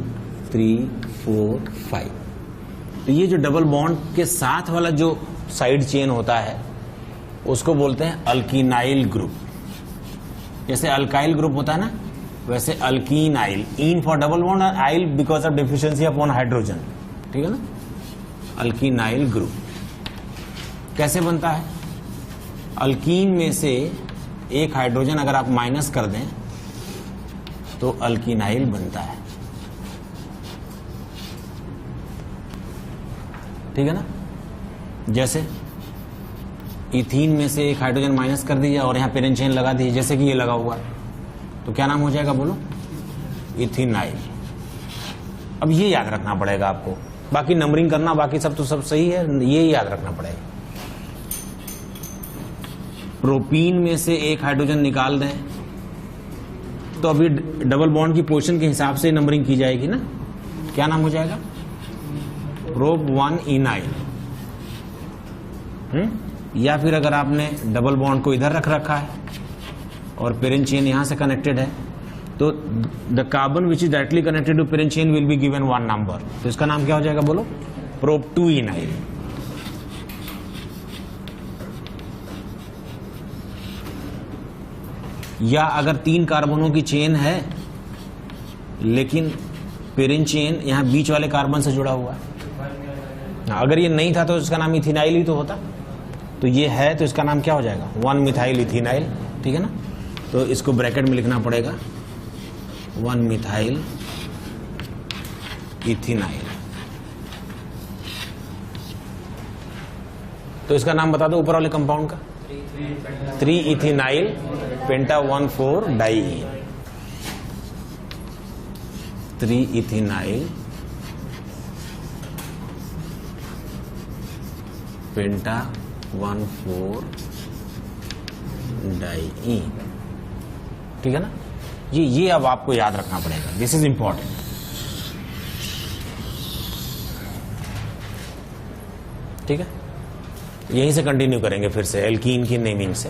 3 4 5। तो ये जो डबल बॉन्ड के साथ वाला जो साइड चेन होता है उसको बोलते हैं अल्कीनाइल ग्रुप। जैसे अल्काइल ग्रुप होता है ना, वैसे alkenyl, ene for double bond और yl because of deficiency of one hydrogen, ठीक है ना, अल्कीनाइल ग्रुप। कैसे बनता है? अल्कीन में से एक हाइड्रोजन अगर आप माइनस कर दें तो अल्कीनाइल बनता है, ठीक है ना। जैसे इथीन में से एक हाइड्रोजन माइनस कर दीजिए और यहां पेरेंट चेन लगा दीजिए, जैसे कि ये लगा हुआ है, तो क्या नाम हो जाएगा बोलो? इथेनाइल। अब ये याद रखना पड़ेगा आपको, बाकी नंबरिंग करना बाकी सब तो सब सही है, ये याद रखना पड़ेगा। प्रोपीन में से एक हाइड्रोजन निकाल दें तो अभी डबल बॉन्ड की पोजीशन के हिसाब से नंबरिंग की जाएगी ना, क्या नाम हो जाएगा? प्रोप 1 इनाइल। या फिर अगर आपने डबल बॉन्ड को इधर रख रखा है और पेरेंट चेन यहां से कनेक्टेड है तो the carbon which is directly connected to parent chain will be given 1 number, तो इसका नाम क्या हो जाएगा बोलो? Prop 2 enyl. या अगर 3 कार्बनों की चेन है लेकिन पेरेंट चेन यहां बीच वाले कार्बन से जुड़ा हुआ है, अगर ये नहीं था तो इसका नाम इथेनाइल ही तो होता, तो ये है तो इसका नाम क्या हो जाएगा? 1 मिथाइल इथेनाइल, ठीक है ना। तो इसको ब्रैकेट में लिखना पड़ेगा 1 मिथाइल इथेनाइल। तो इसका नाम बता दो ऊपर वाले कंपाउंड का, 3 इथेनाइल पेंटा 1,4 डाइईन, 3 इथेनाइल पेंटा 1,4 डाइईन, ठीक है ना। ये अब आपको याद रखना पड़ेगा, दिस इज इंपॉर्टेंट, ठीक है। यहीं से कंटिन्यू करेंगे फिर से एल्कीन की नेमिंग से।